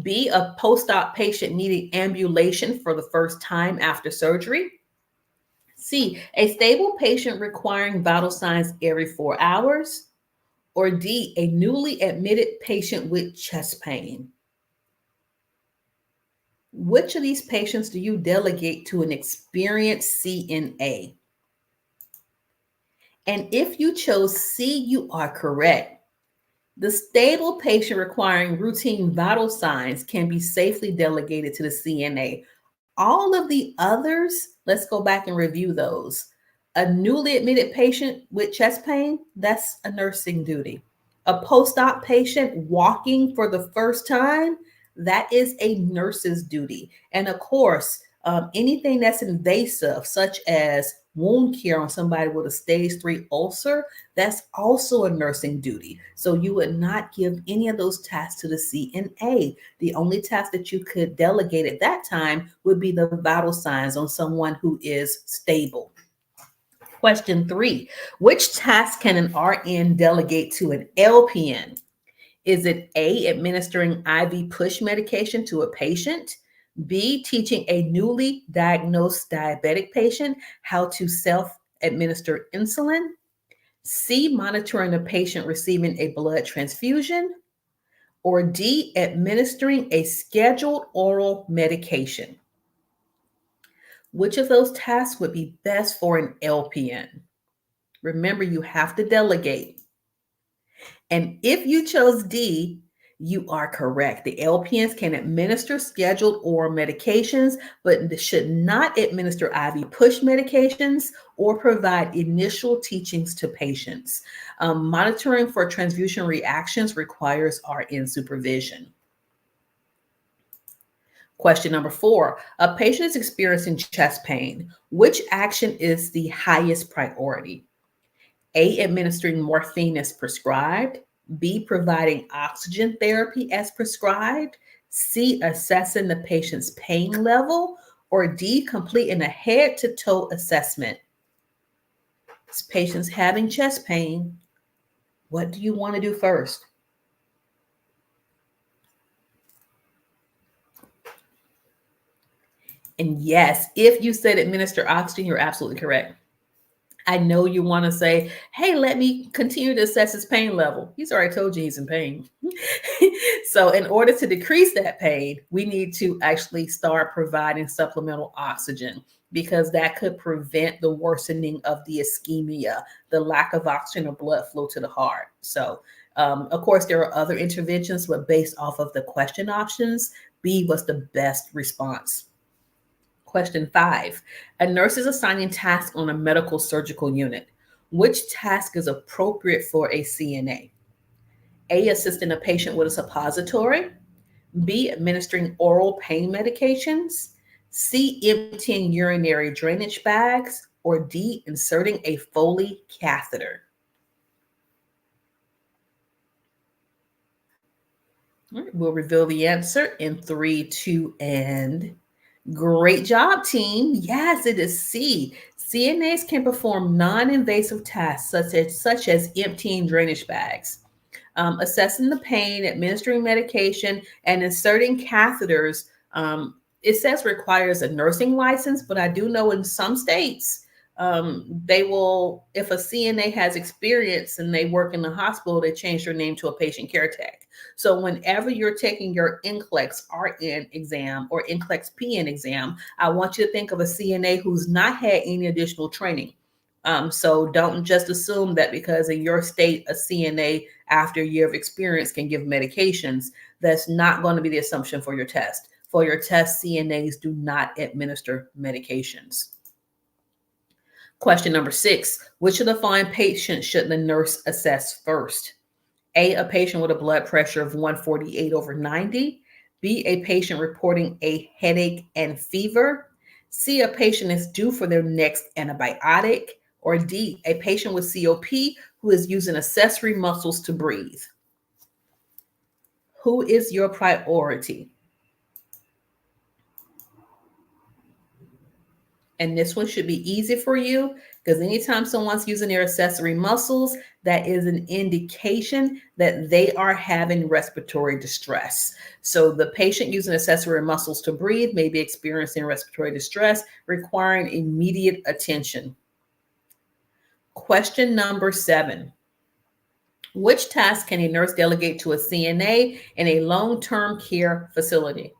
B, a post-op patient needing ambulation for the first time after surgery? C, a stable patient requiring vital signs every 4 hours? Or D, a newly admitted patient with chest pain? Which of these patients do you delegate to an experienced CNA? And if you chose C, you are correct. The stable patient requiring routine vital signs can be safely delegated to the CNA. All of the others, let's go back and review those. A newly admitted patient with chest pain, that's a nursing duty. A post-op patient walking for the first time, that is a nurse's duty. And of course, anything that's invasive, such as wound care on somebody with a stage 3 ulcer, that's also a nursing duty. So you would not give any of those tasks to the CNA. The only task that you could delegate at that time would be the vital signs on someone who is stable. Question 3, which task can an RN delegate to an LPN? Is it A, administering IV push medication to a patient? B, teaching a newly diagnosed diabetic patient how to self-administer insulin? C, monitoring a patient receiving a blood transfusion? Or D, administering a scheduled oral medication? Which of those tasks would be best for an LPN? Remember, you have to delegate. And if you chose D, you are correct. The LPNs can administer scheduled oral medications, but should not administer IV push medications or provide initial teachings to patients. Monitoring for transfusion reactions requires RN supervision. Question number 4, a patient is experiencing chest pain. Which action is the highest priority? A, administering morphine as prescribed. B, providing oxygen therapy as prescribed. C, assessing the patient's pain level. Or D, completing a head-to-toe assessment. This patient's having chest pain. What do you want to do first? And yes, if you said administer oxygen, you're absolutely correct. I know you want to say, hey, let me continue to assess his pain level. He's already told you he's in pain. So in order to decrease that pain, we need to actually start providing supplemental oxygen, because that could prevent the worsening of the ischemia, the lack of oxygen or blood flow to the heart. So of course, there are other interventions, but based off of the question options, B was the best response. Question 5, a nurse is assigning tasks on a medical surgical unit. Which task is appropriate for a CNA? A, assisting a patient with a suppository. B, administering oral pain medications. C, emptying urinary drainage bags. or D, inserting a Foley catheter? All right, we'll reveal the answer in 3, 2, and great job, team. Yes, it is C. CNAs can perform non-invasive tasks such as emptying drainage bags, assessing the pain, administering medication, and inserting catheters. It says requires a nursing license, but I do know in some states they will, if a CNA has experience and they work in the hospital, they change their name to a patient care tech. So whenever you're taking your NCLEX-RN exam or NCLEX-PN exam, I want you to think of a CNA who's not had any additional training. So don't just assume that because in your state, a CNA after a year of experience can give medications. That's not going to be the assumption for your test. For your test, CNAs do not administer medications. Question number 6, which of the following patients should the nurse assess first? A patient with a blood pressure of 148/90. B, a patient reporting a headache and fever. C, a patient is due for their next antibiotic. Or D, a patient with COP who is using accessory muscles to breathe. Who is your priority? And this one should be easy for you because anytime someone's using their accessory muscles, that is an indication that they are having respiratory distress. So the patient using accessory muscles to breathe may be experiencing respiratory distress, requiring immediate attention. Question number 7. Which task can a nurse delegate to a CNA in a long-term care facility?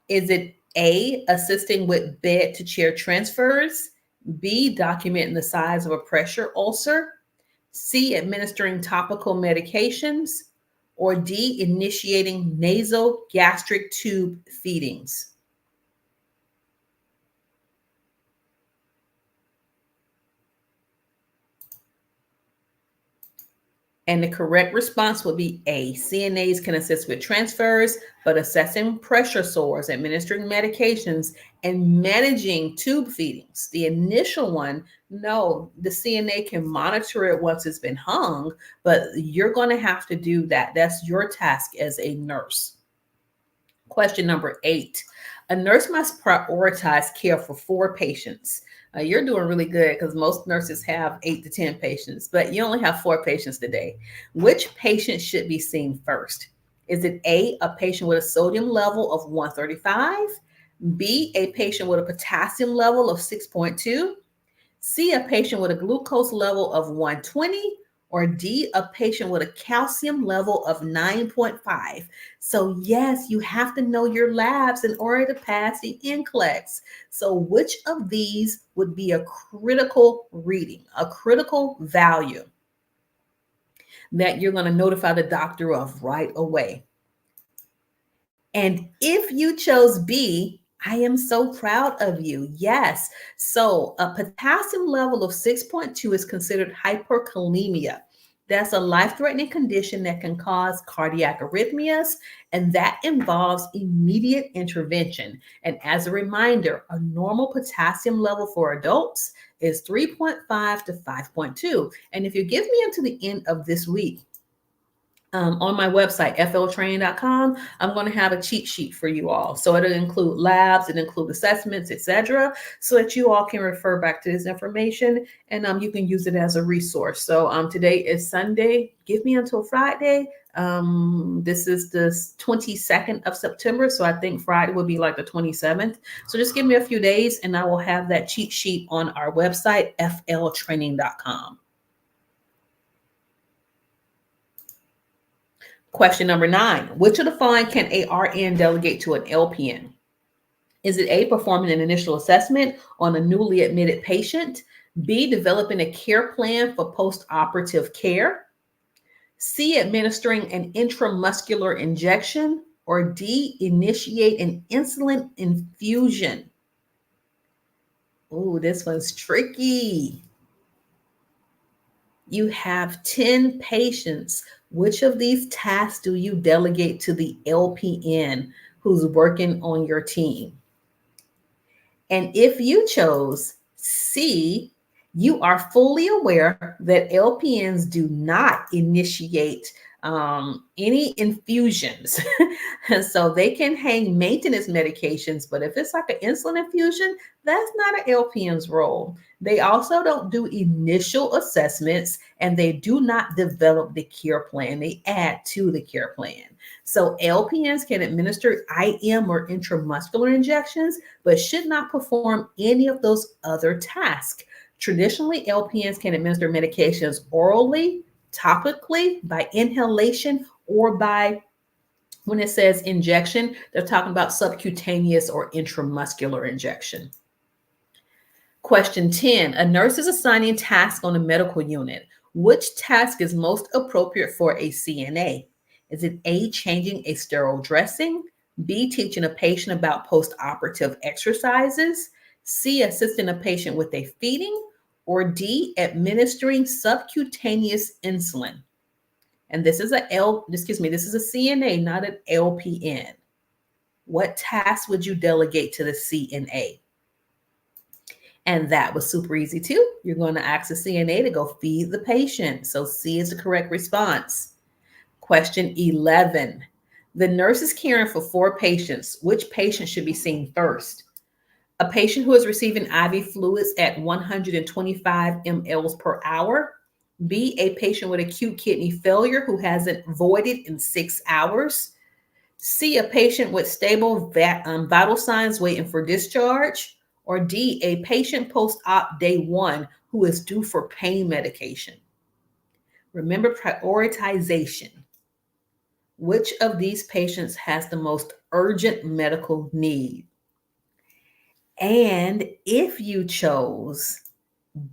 Is it A, assisting with bed to chair transfers, B, documenting the size of a pressure ulcer, C, administering topical medications, or D, initiating nasal gastric tube feedings? And the correct response would be A. CNAs can assist with transfers, but assessing pressure sores, administering medications, and managing tube feedings. The initial one, no, the CNA can monitor it once it's been hung, but you're going to have to do that. That's your task as a nurse. Question number 8. A nurse must prioritize care for 4 patients. You're doing really good because most nurses have 8 to 10 patients, but you only have 4 patients today. Which patient should be seen first? Is it A, a patient with a sodium level of 135, B, a patient with a potassium level of 6.2, C, a patient with a glucose level of 120, or D, a patient with a calcium level of 9.5. So yes, you have to know your labs in order to pass the NCLEX. So which of these would be a critical reading, a critical value that you're going to notify the doctor of right away? And if you chose B, I am so proud of you. Yes. So a potassium level of 6.2 is considered hyperkalemia. That's a life-threatening condition that can cause cardiac arrhythmias, and that involves immediate intervention. And as a reminder, a normal potassium level for adults is 3.5 to 5.2. And if you give me until the end of this week, on my website, fltraining.com, I'm going to have a cheat sheet for you all. So it'll include labs, it'll include assessments, etc., so that you all can refer back to this information and you can use it as a resource. So today is Sunday. Give me until Friday. This is the 22nd of September. So I think Friday will be like the 27th. So just give me a few days and I will have that cheat sheet on our website, fltraining.com. Question number 9, which of the following can a RN delegate to an LPN? Is it A, performing an initial assessment on a newly admitted patient, B, developing a care plan for post-operative care, C, administering an intramuscular injection, or D, initiate an insulin infusion? Ooh, this one's tricky. You have 10 patients. Which of these tasks do you delegate to the LPN who's working on your team? And if you chose C, you are fully aware that LPNs do not initiate any infusions. So they can hang maintenance medications, but if it's like an insulin infusion, that's not an LPN's role. They also don't do initial assessments and they do not develop the care plan. They add to the care plan. So LPNs can administer IM or intramuscular injections, but should not perform any of those other tasks. Traditionally, LPNs can administer medications orally, topically, by inhalation, or by, when it says injection, they're talking about subcutaneous or intramuscular injection. Question 10, a nurse is assigning tasks on a medical unit. Which task is most appropriate for a CNA? Is it A, changing a sterile dressing, B, teaching a patient about post-operative exercises, C, assisting a patient with a feeding, or D, administering subcutaneous insulin? And this is a CNA, not an LPN. What task would you delegate to the CNA? And that was super easy too. You're going to ask the CNA to go feed the patient. So C is the correct response. Question 11. The nurse is caring for 4 patients. Which patient should be seen first? A patient who is receiving IV fluids at 125 mLs per hour. B, a patient with acute kidney failure who hasn't voided in 6 hours. C, a patient with stable vital signs waiting for discharge. Or D, a patient post-op day 1 who is due for pain medication. Remember prioritization. Which of these patients has the most urgent medical need? And if you chose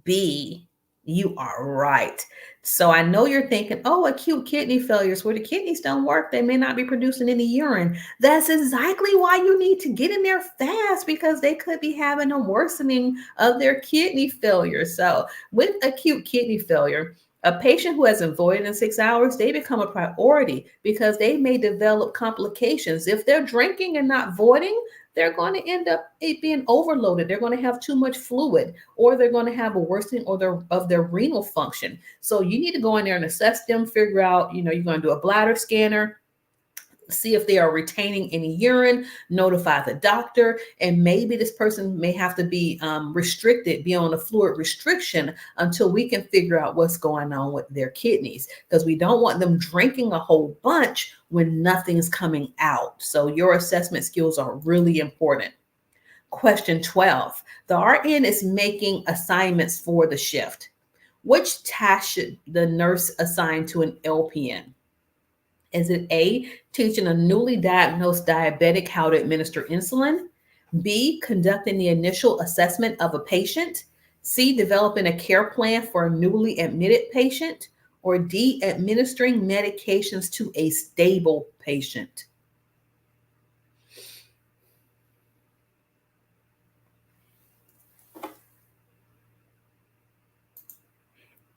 B, you are right. So I know you're thinking, oh, acute kidney failures where the kidneys don't work, they may not be producing any urine. That's exactly why you need to get in there fast, because they could be having a worsening of their kidney failure. So with acute kidney failure, a patient who hasn't voided in 6 hours, they become a priority because they may develop complications. If they're drinking and not voiding, they're going to end up being overloaded. They're going to have too much fluid, or they're going to have a worsening of their renal function. So you need to go in there and assess them, figure out, you're going to do a bladder scanner, see if they are retaining any urine, notify the doctor, and maybe this person may have to be restricted, be on a fluid restriction until we can figure out what's going on with their kidneys, because we don't want them drinking a whole bunch when nothing's coming out. So your assessment skills are really important. Question 12, the RN is making assignments for the shift. Which task should the nurse assign to an LPN? Is it A, teaching a newly diagnosed diabetic how to administer insulin? B, conducting the initial assessment of a patient? C, developing a care plan for a newly admitted patient? Or D, administering medications to a stable patient?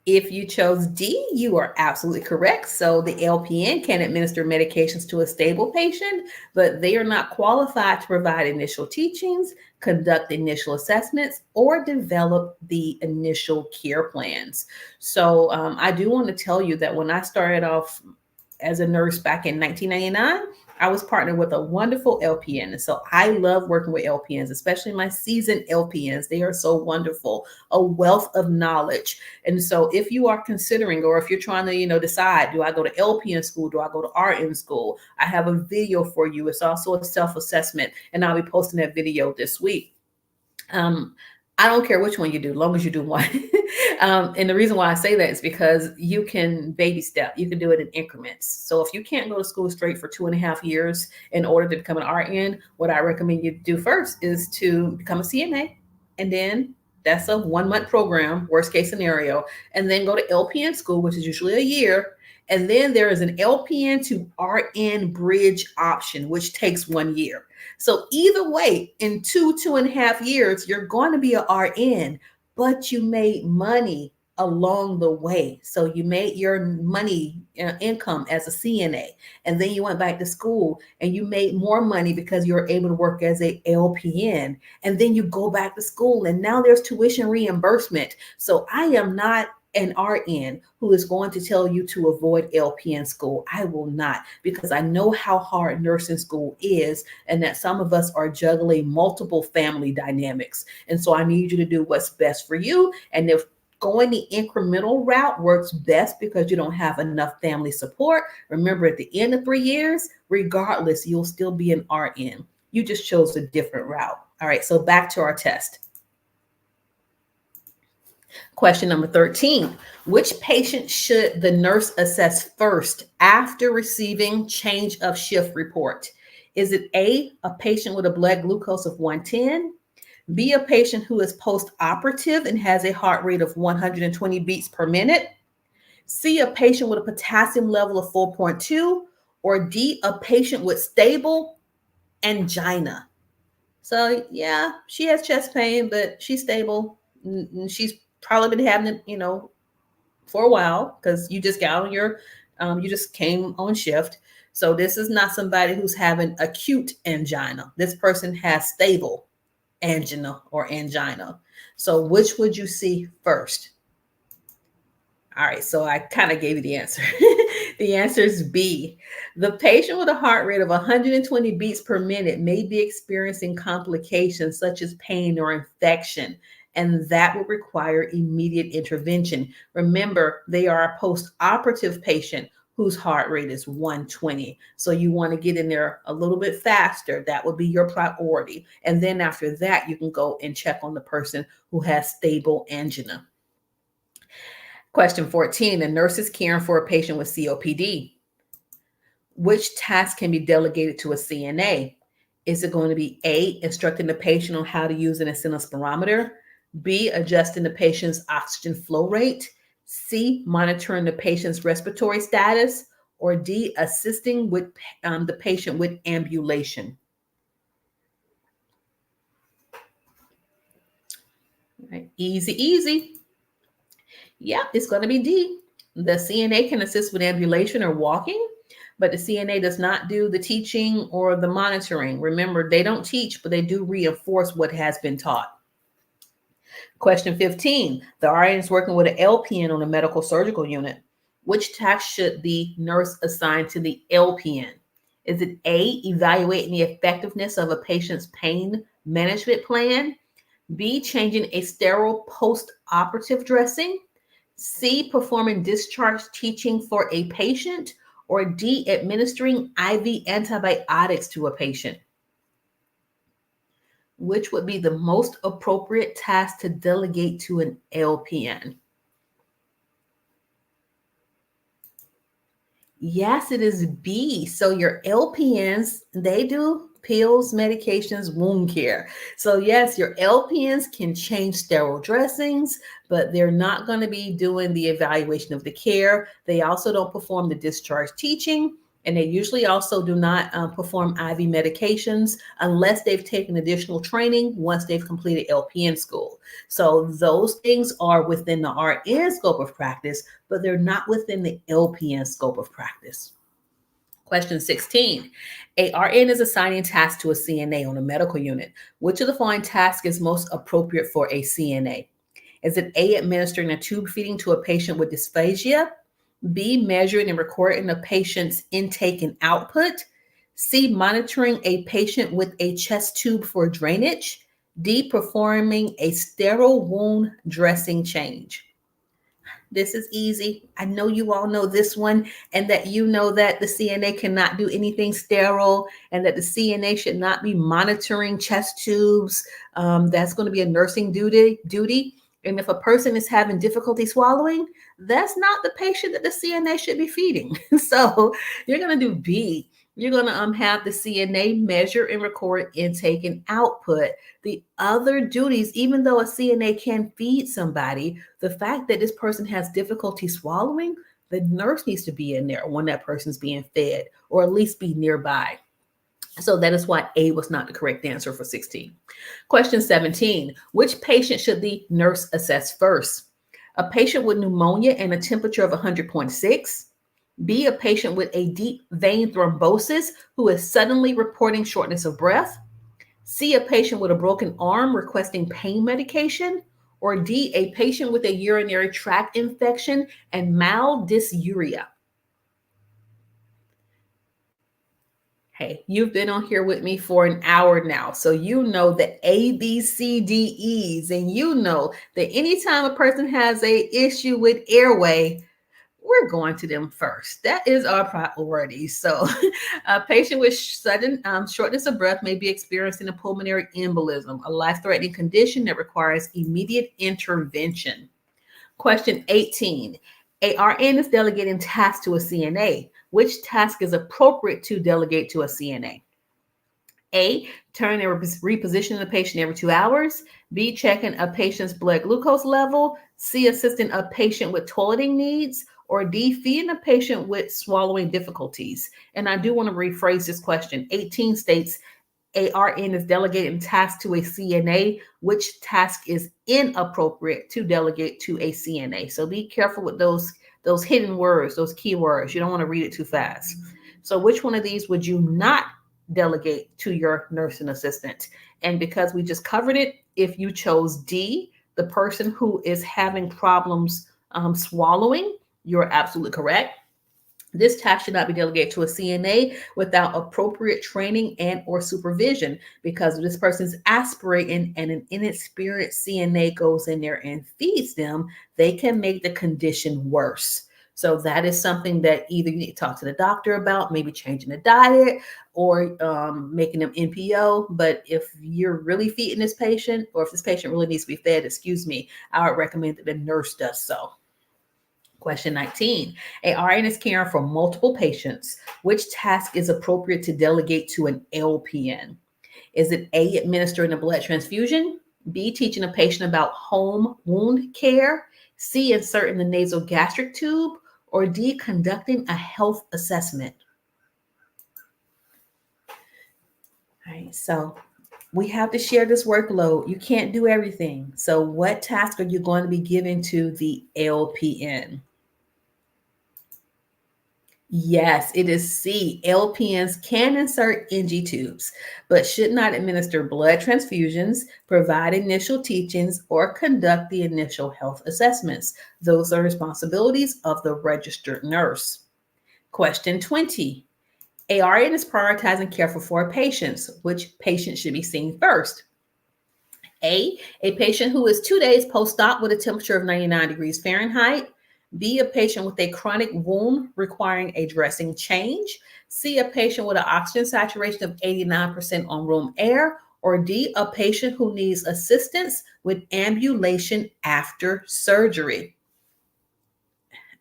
If you chose D, you are absolutely correct. So the LPN can administer medications to a stable patient, but they are not qualified to provide initial teachings, conduct initial assessments, or develop the initial care plans. So I do want to tell you that when I started off as a nurse back in 1999, I was partnered with a wonderful LPN. And so I love working with LPNs, especially my seasoned LPNs. They are so wonderful, a wealth of knowledge. And so if you are considering, or if you're trying to, decide, do I go to LPN school? Do I go to RN school? I have a video for you. It's also a self-assessment, and I'll be posting that video this week. I don't care which one you do, as long as you do one. And the reason why I say that is because you can baby step. You can do it in increments. So if you can't go to school straight for 2.5 years in order to become an RN, what I recommend you do first is to become a CNA. And then that's a 1-month program, worst case scenario. And then go to LPN school, which is usually a year. And then there is an LPN to RN bridge option, which takes 1 year. So either way, in 2.5 years, you're going to be an RN, but you made money along the way. So you made your money income as a CNA, and then you went back to school and you made more money because you were able to work as a LPN, and then you go back to school and now there's tuition reimbursement. So I am not an RN who is going to tell you to avoid LPN school. I will not, because I know how hard nursing school is and that some of us are juggling multiple family dynamics. And so I need you to do what's best for you. And if going the incremental route works best because you don't have enough family support, remember at the end of 3 years, regardless, you'll still be an RN. You just chose a different route. All right, so back to our test. Question number 13, which patient should the nurse assess first after receiving change of shift report? Is it A, a patient with a blood glucose of 110, B, a patient who is post-operative and has a heart rate of 120 beats per minute, C, a patient with a potassium level of 4.2, or D, a patient with stable angina? So yeah, she has chest pain, but she's stable. She's probably been having it, for a while because you just got on your, you just came on shift. So this is not somebody who's having acute angina. This person has stable angina or angina. So which would you see first? All right, so I kind of gave you the answer. The answer is B. The patient with a heart rate of 120 beats per minute may be experiencing complications such as pain or infection, and that will require immediate intervention. Remember, they are a post-operative patient whose heart rate is 120. So you want to get in there a little bit faster. That would be your priority. And then after that, you can go and check on the person who has stable angina. Question 14, the nurse is caring for a patient with COPD. Which task can be delegated to a CNA? Is it going to be A, instructing the patient on how to use an oscillosperometer, B, adjusting the patient's oxygen flow rate, C, monitoring the patient's respiratory status, or D, assisting with the patient with ambulation? All right, easy, easy. Yeah, it's going to be D. The CNA can assist with ambulation or walking, but the CNA does not do the teaching or the monitoring. Remember, they don't teach, but they do reinforce what has been taught. Question 15, the RN is working with an LPN on a medical surgical unit. Which task should the nurse assign to the LPN? Is it A, evaluating the effectiveness of a patient's pain management plan, B, changing a sterile post-operative dressing, C, performing discharge teaching for a patient, or D, administering IV antibiotics to a patient? Which would be the most appropriate task to delegate to an LPN? Yes, it is B. So your LPNs, they do pills, medications, wound care. So yes, your LPNs can change sterile dressings, but they're not going to be doing the evaluation of the care. They also don't perform the discharge teaching, and they usually also do not perform IV medications unless they've taken additional training once they've completed LPN school. So those things are within the RN scope of practice, but they're not within the LPN scope of practice. Question 16, a RN is assigning tasks to a CNA on a medical unit. Which of the following tasks is most appropriate for a CNA? Is it A, administering a tube feeding to a patient with dysphagia, B, measuring and recording a patient's intake and output, C, monitoring a patient with a chest tube for drainage, D, performing a sterile wound dressing change? This is easy. I know you all know this one, and that you know that the CNA cannot do anything sterile, and that the CNA should not be monitoring chest tubes. That's going to be a nursing duty. And if a person is having difficulty swallowing, that's not the patient that the CNA should be feeding. So you're going to do B. You're going to have the CNA measure and record intake and output. The other duties, even though a CNA can feed somebody, the fact that this person has difficulty swallowing, the nurse needs to be in there when that person's being fed, or at least be nearby. So that is why A was not the correct answer for 16. Question 17, which patient should the nurse assess first? A patient with pneumonia and a temperature of 100.6. B, a patient with a deep vein thrombosis who is suddenly reporting shortness of breath. C, a patient with a broken arm requesting pain medication. Or D, a patient with a urinary tract infection and mild dysuria. Hey, you've been on here with me for an hour now, so you know the ABCDEs, and you know that anytime a person has a issue with airway, we're going to them first. That is our priority. So a patient with sudden shortness of breath may be experiencing a pulmonary embolism, a life-threatening condition that requires immediate intervention. Question 18. A RN is delegating tasks to a CNA. Which task is appropriate to delegate to a CNA? A, turning and repositioning the patient every 2 hours. B, checking a patient's blood glucose level. C, assisting a patient with toileting needs. Or D, feeding a patient with swallowing difficulties. And I do want to rephrase this question. 18 states a RN is delegating tasks to a CNA. Which task is inappropriate to delegate to a CNA? So be careful with those hidden words, those keywords. You don't want to read it too fast. So which one of these would you not delegate to your nursing assistant? And because we just covered it, if you chose D, the person who is having problems swallowing, you're absolutely correct. This task should not be delegated to a CNA without appropriate training and or supervision, because if this person's aspirating and an inexperienced CNA goes in there and feeds them, they can make the condition worse. So that is something that either you need to talk to the doctor about, maybe changing the diet or making them NPO. But if you're really feeding this patient, or if this patient really needs to be fed, I would recommend that the nurse does so. Question 19. A RN is caring for multiple patients. Which task is appropriate to delegate to an LPN? Is it A, administering a blood transfusion? B, teaching a patient about home wound care? C, inserting the nasal gastric tube? Or D, conducting a health assessment? All right, so we have to share this workload. You can't do everything. So what task are you going to be giving to the LPN? Yes, it is C. LPNs can insert NG tubes, but should not administer blood transfusions, provide initial teachings, or conduct the initial health assessments. Those are responsibilities of the registered nurse. Question 20. A RN is prioritizing care for 4 patients. Which patient should be seen first? A patient who is 2 days post-op with a temperature of 99 degrees Fahrenheit. B, a patient with a chronic wound requiring a dressing change. C, a patient with an oxygen saturation of 89% on room air. Or D, a patient who needs assistance with ambulation after surgery.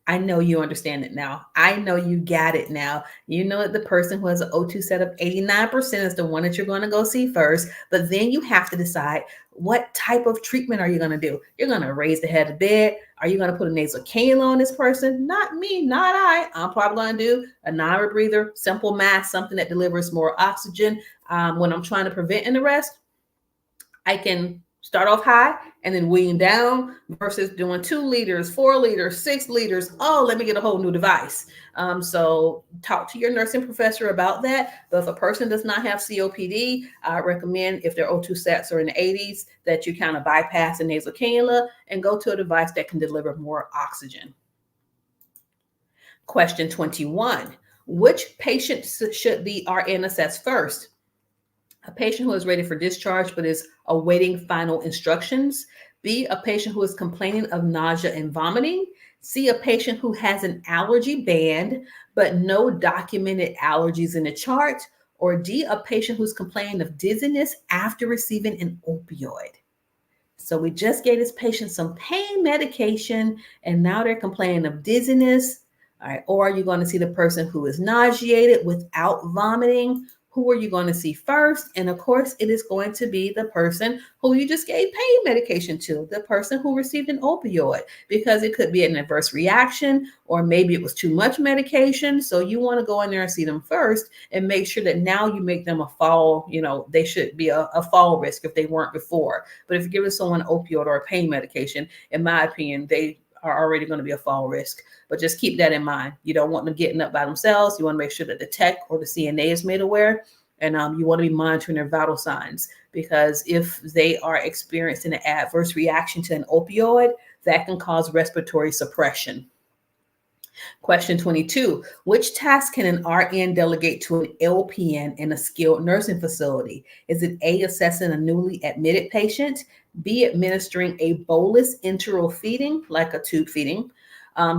I know you understand it now. I know you got it now. You know that the person who has an O2 set of 89% is the one that you're going to go see first. But then you have to decide, what type of treatment are you going to do? You're going to raise the head of bed. Are you going to put a nasal cannula on this person? Not me, not I. I'm probably going to do a non-rebreather, simple mask, something that delivers more oxygen. When I'm trying to prevent an arrest, I can start off high and then wean down versus doing 2 liters, 4 liters, 6 liters. Oh, let me get a whole new device. So talk to your nursing professor about that. But if a person does not have COPD, I recommend, if their O2 sats are in the 80s, that you kind of bypass the nasal cannula and go to a device that can deliver more oxygen. Question 21. Which patient should the RN assess first? A patient who is ready for discharge but is awaiting final instructions. B, a patient who is complaining of nausea and vomiting. C, a patient who has an allergy band but no documented allergies in the chart. Or D, a patient who's complaining of dizziness after receiving an opioid. So we just gave this patient some pain medication and now they're complaining of dizziness. All right. Or are you going to see the person who is nauseated without vomiting? Who are you going to see first? And of course, it is going to be the person who you just gave pain medication to, the person who received an opioid, because it could be an adverse reaction, or maybe it was too much medication. So you want to go in there and see them first and make sure that now you make them a fall, they should be a fall risk if they weren't before. But if you're giving someone an opioid or a pain medication, in my opinion, they are already going to be a fall risk. But just keep that in mind. You don't want them getting up by themselves. You want to make sure that the tech or the CNA is made aware. And you want to be monitoring their vital signs, because if they are experiencing an adverse reaction to an opioid, that can cause respiratory suppression. Question 22, which task can an RN delegate to an LPN in a skilled nursing facility? Is it A, assessing a newly admitted patient, B, administering a bolus enteral feeding, like a tube feeding,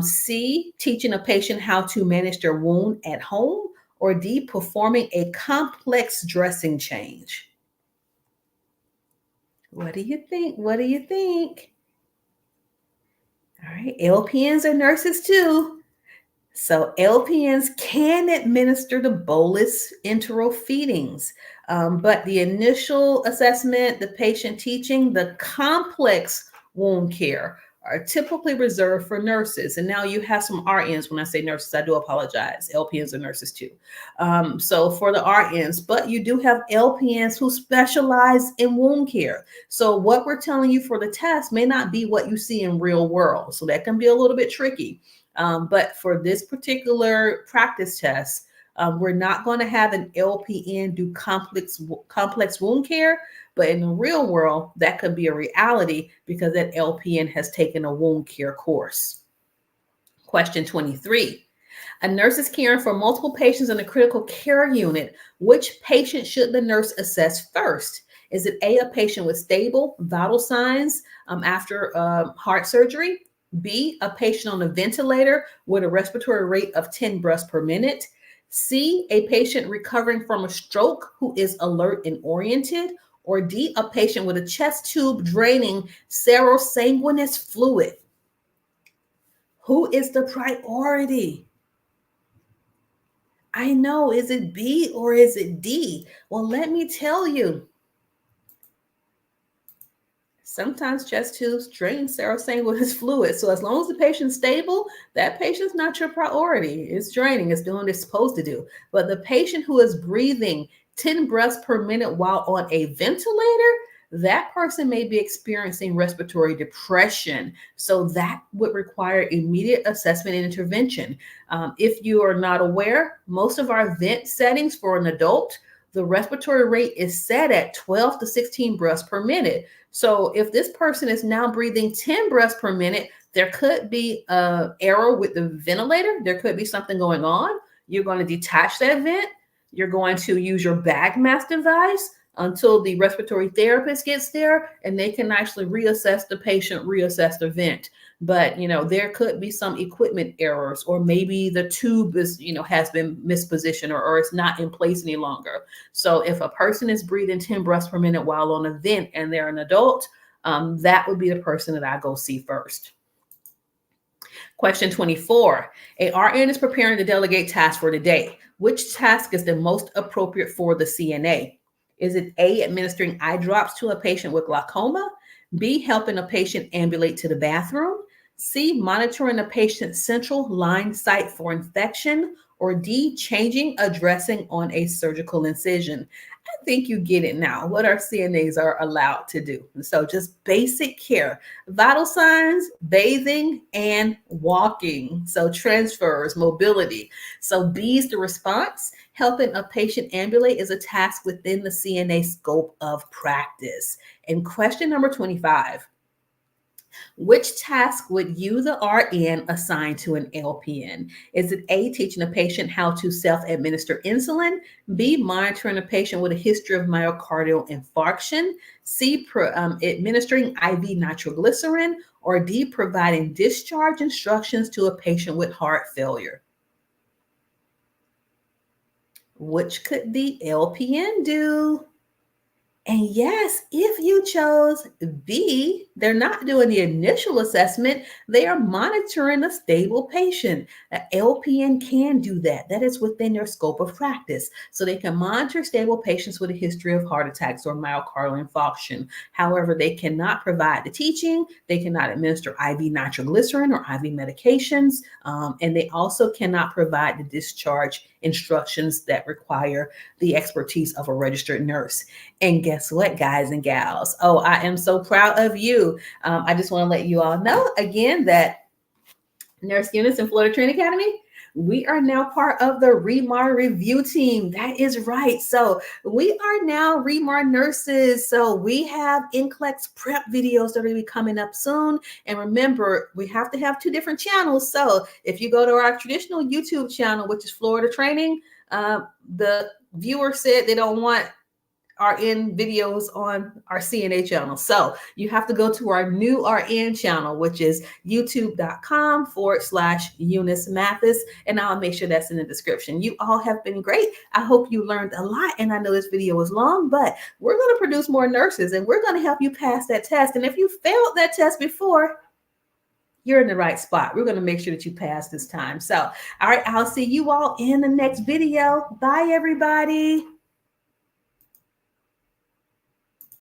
C, teaching a patient how to manage their wound at home, or D, performing a complex dressing change? What do you think? What do you think? All right, LPNs are nurses too. So LPNs can administer the bolus enteral feedings, but the initial assessment, the patient teaching, the complex wound care are typically reserved for nurses. And now you have some RNs. When I say nurses, I do apologize. LPNs are nurses too. So for the RNs, but you do have LPNs who specialize in wound care. So what we're telling you for the test may not be what you see in real world. So that can be a little bit tricky. But for this particular practice test, we're not going to have an LPN do complex wound care, but in the real world, that could be a reality because that LPN has taken a wound care course. Question 23. A nurse is caring for multiple patients in a critical care unit. Which patient should the nurse assess first? Is it A, a patient with stable vital signs after heart surgery? B, a patient on a ventilator with a respiratory rate of 10 breaths per minute? C, a patient recovering from a stroke who is alert and oriented? Or D, a patient with a chest tube draining serosanguinous fluid? Who is the priority? I know, is it B or is it D? Well, let me tell you. Sometimes chest tubes drain serosanguinous fluid. So as long as the patient's stable, that patient's not your priority. It's draining, it's doing what it's supposed to do. But the patient who is breathing 10 breaths per minute while on a ventilator, that person may be experiencing respiratory depression. So that would require immediate assessment and intervention. If you are not aware, most of our vent settings for an adult, the respiratory rate is set at 12 to 16 breaths per minute. So if this person is now breathing 10 breaths per minute, there could be an error with the ventilator. There could be something going on. You're going to detach that vent. You're going to use your bag mask device until the respiratory therapist gets there and they can actually reassess the patient, reassess the vent. But, there could be some equipment errors, or maybe the tube is, has been mispositioned or it's not in place any longer. So if a person is breathing 10 breaths per minute while on a vent and they're an adult, that would be the person that I go see first. Question 24. A RN is preparing to delegate tasks for the day. Which task is the most appropriate for the CNA? Is it A, administering eye drops to a patient with glaucoma? B, helping a patient ambulate to the bathroom? C, monitoring a patient's central line site for infection? Or D, changing a dressing on a surgical incision? I think you get it now, what our CNAs are allowed to do. So just basic care, vital signs, bathing, and walking. So transfers, mobility. So B is the response. Helping a patient ambulate is a task within the CNA scope of practice. And question number 25. Which task would you, the RN, assign to an LPN? Is it A, teaching a patient how to self-administer insulin? B, monitoring a patient with a history of myocardial infarction? C, administering IV nitroglycerin? Or D, providing discharge instructions to a patient with heart failure? Which could the LPN do? And yes, if you chose B, they're not doing the initial assessment. They are monitoring a stable patient. An LPN can do that. That is within their scope of practice. So they can monitor stable patients with a history of heart attacks or myocardial infarction. However, they cannot provide the teaching. They cannot administer IV nitroglycerin or IV medications. And they also cannot provide the discharge instructions that require the expertise of a registered nurse. And guess what, guys and gals? Oh, I am so proud of you. I just want to let you all know again that Nurse Eunice and Florida Training Academy, we are now part of the REMAR review team. That is right. So we are now REMAR nurses. So we have NCLEX prep videos that are going to be coming up soon. And remember, we have to have 2 different channels. So if you go to our traditional YouTube channel, which is Florida Training, the viewer said they don't want RN videos on our CNA channel. So you have to go to our new RN channel, which is youtube.com/Eunice Mathis. And I'll make sure that's in the description. You all have been great. I hope you learned a lot. And I know this video was long, but we're going to produce more nurses and we're going to help you pass that test. And if you failed that test before, you're in the right spot. We're going to make sure that you pass this time. So, all right, I'll see you all in the next video. Bye, everybody.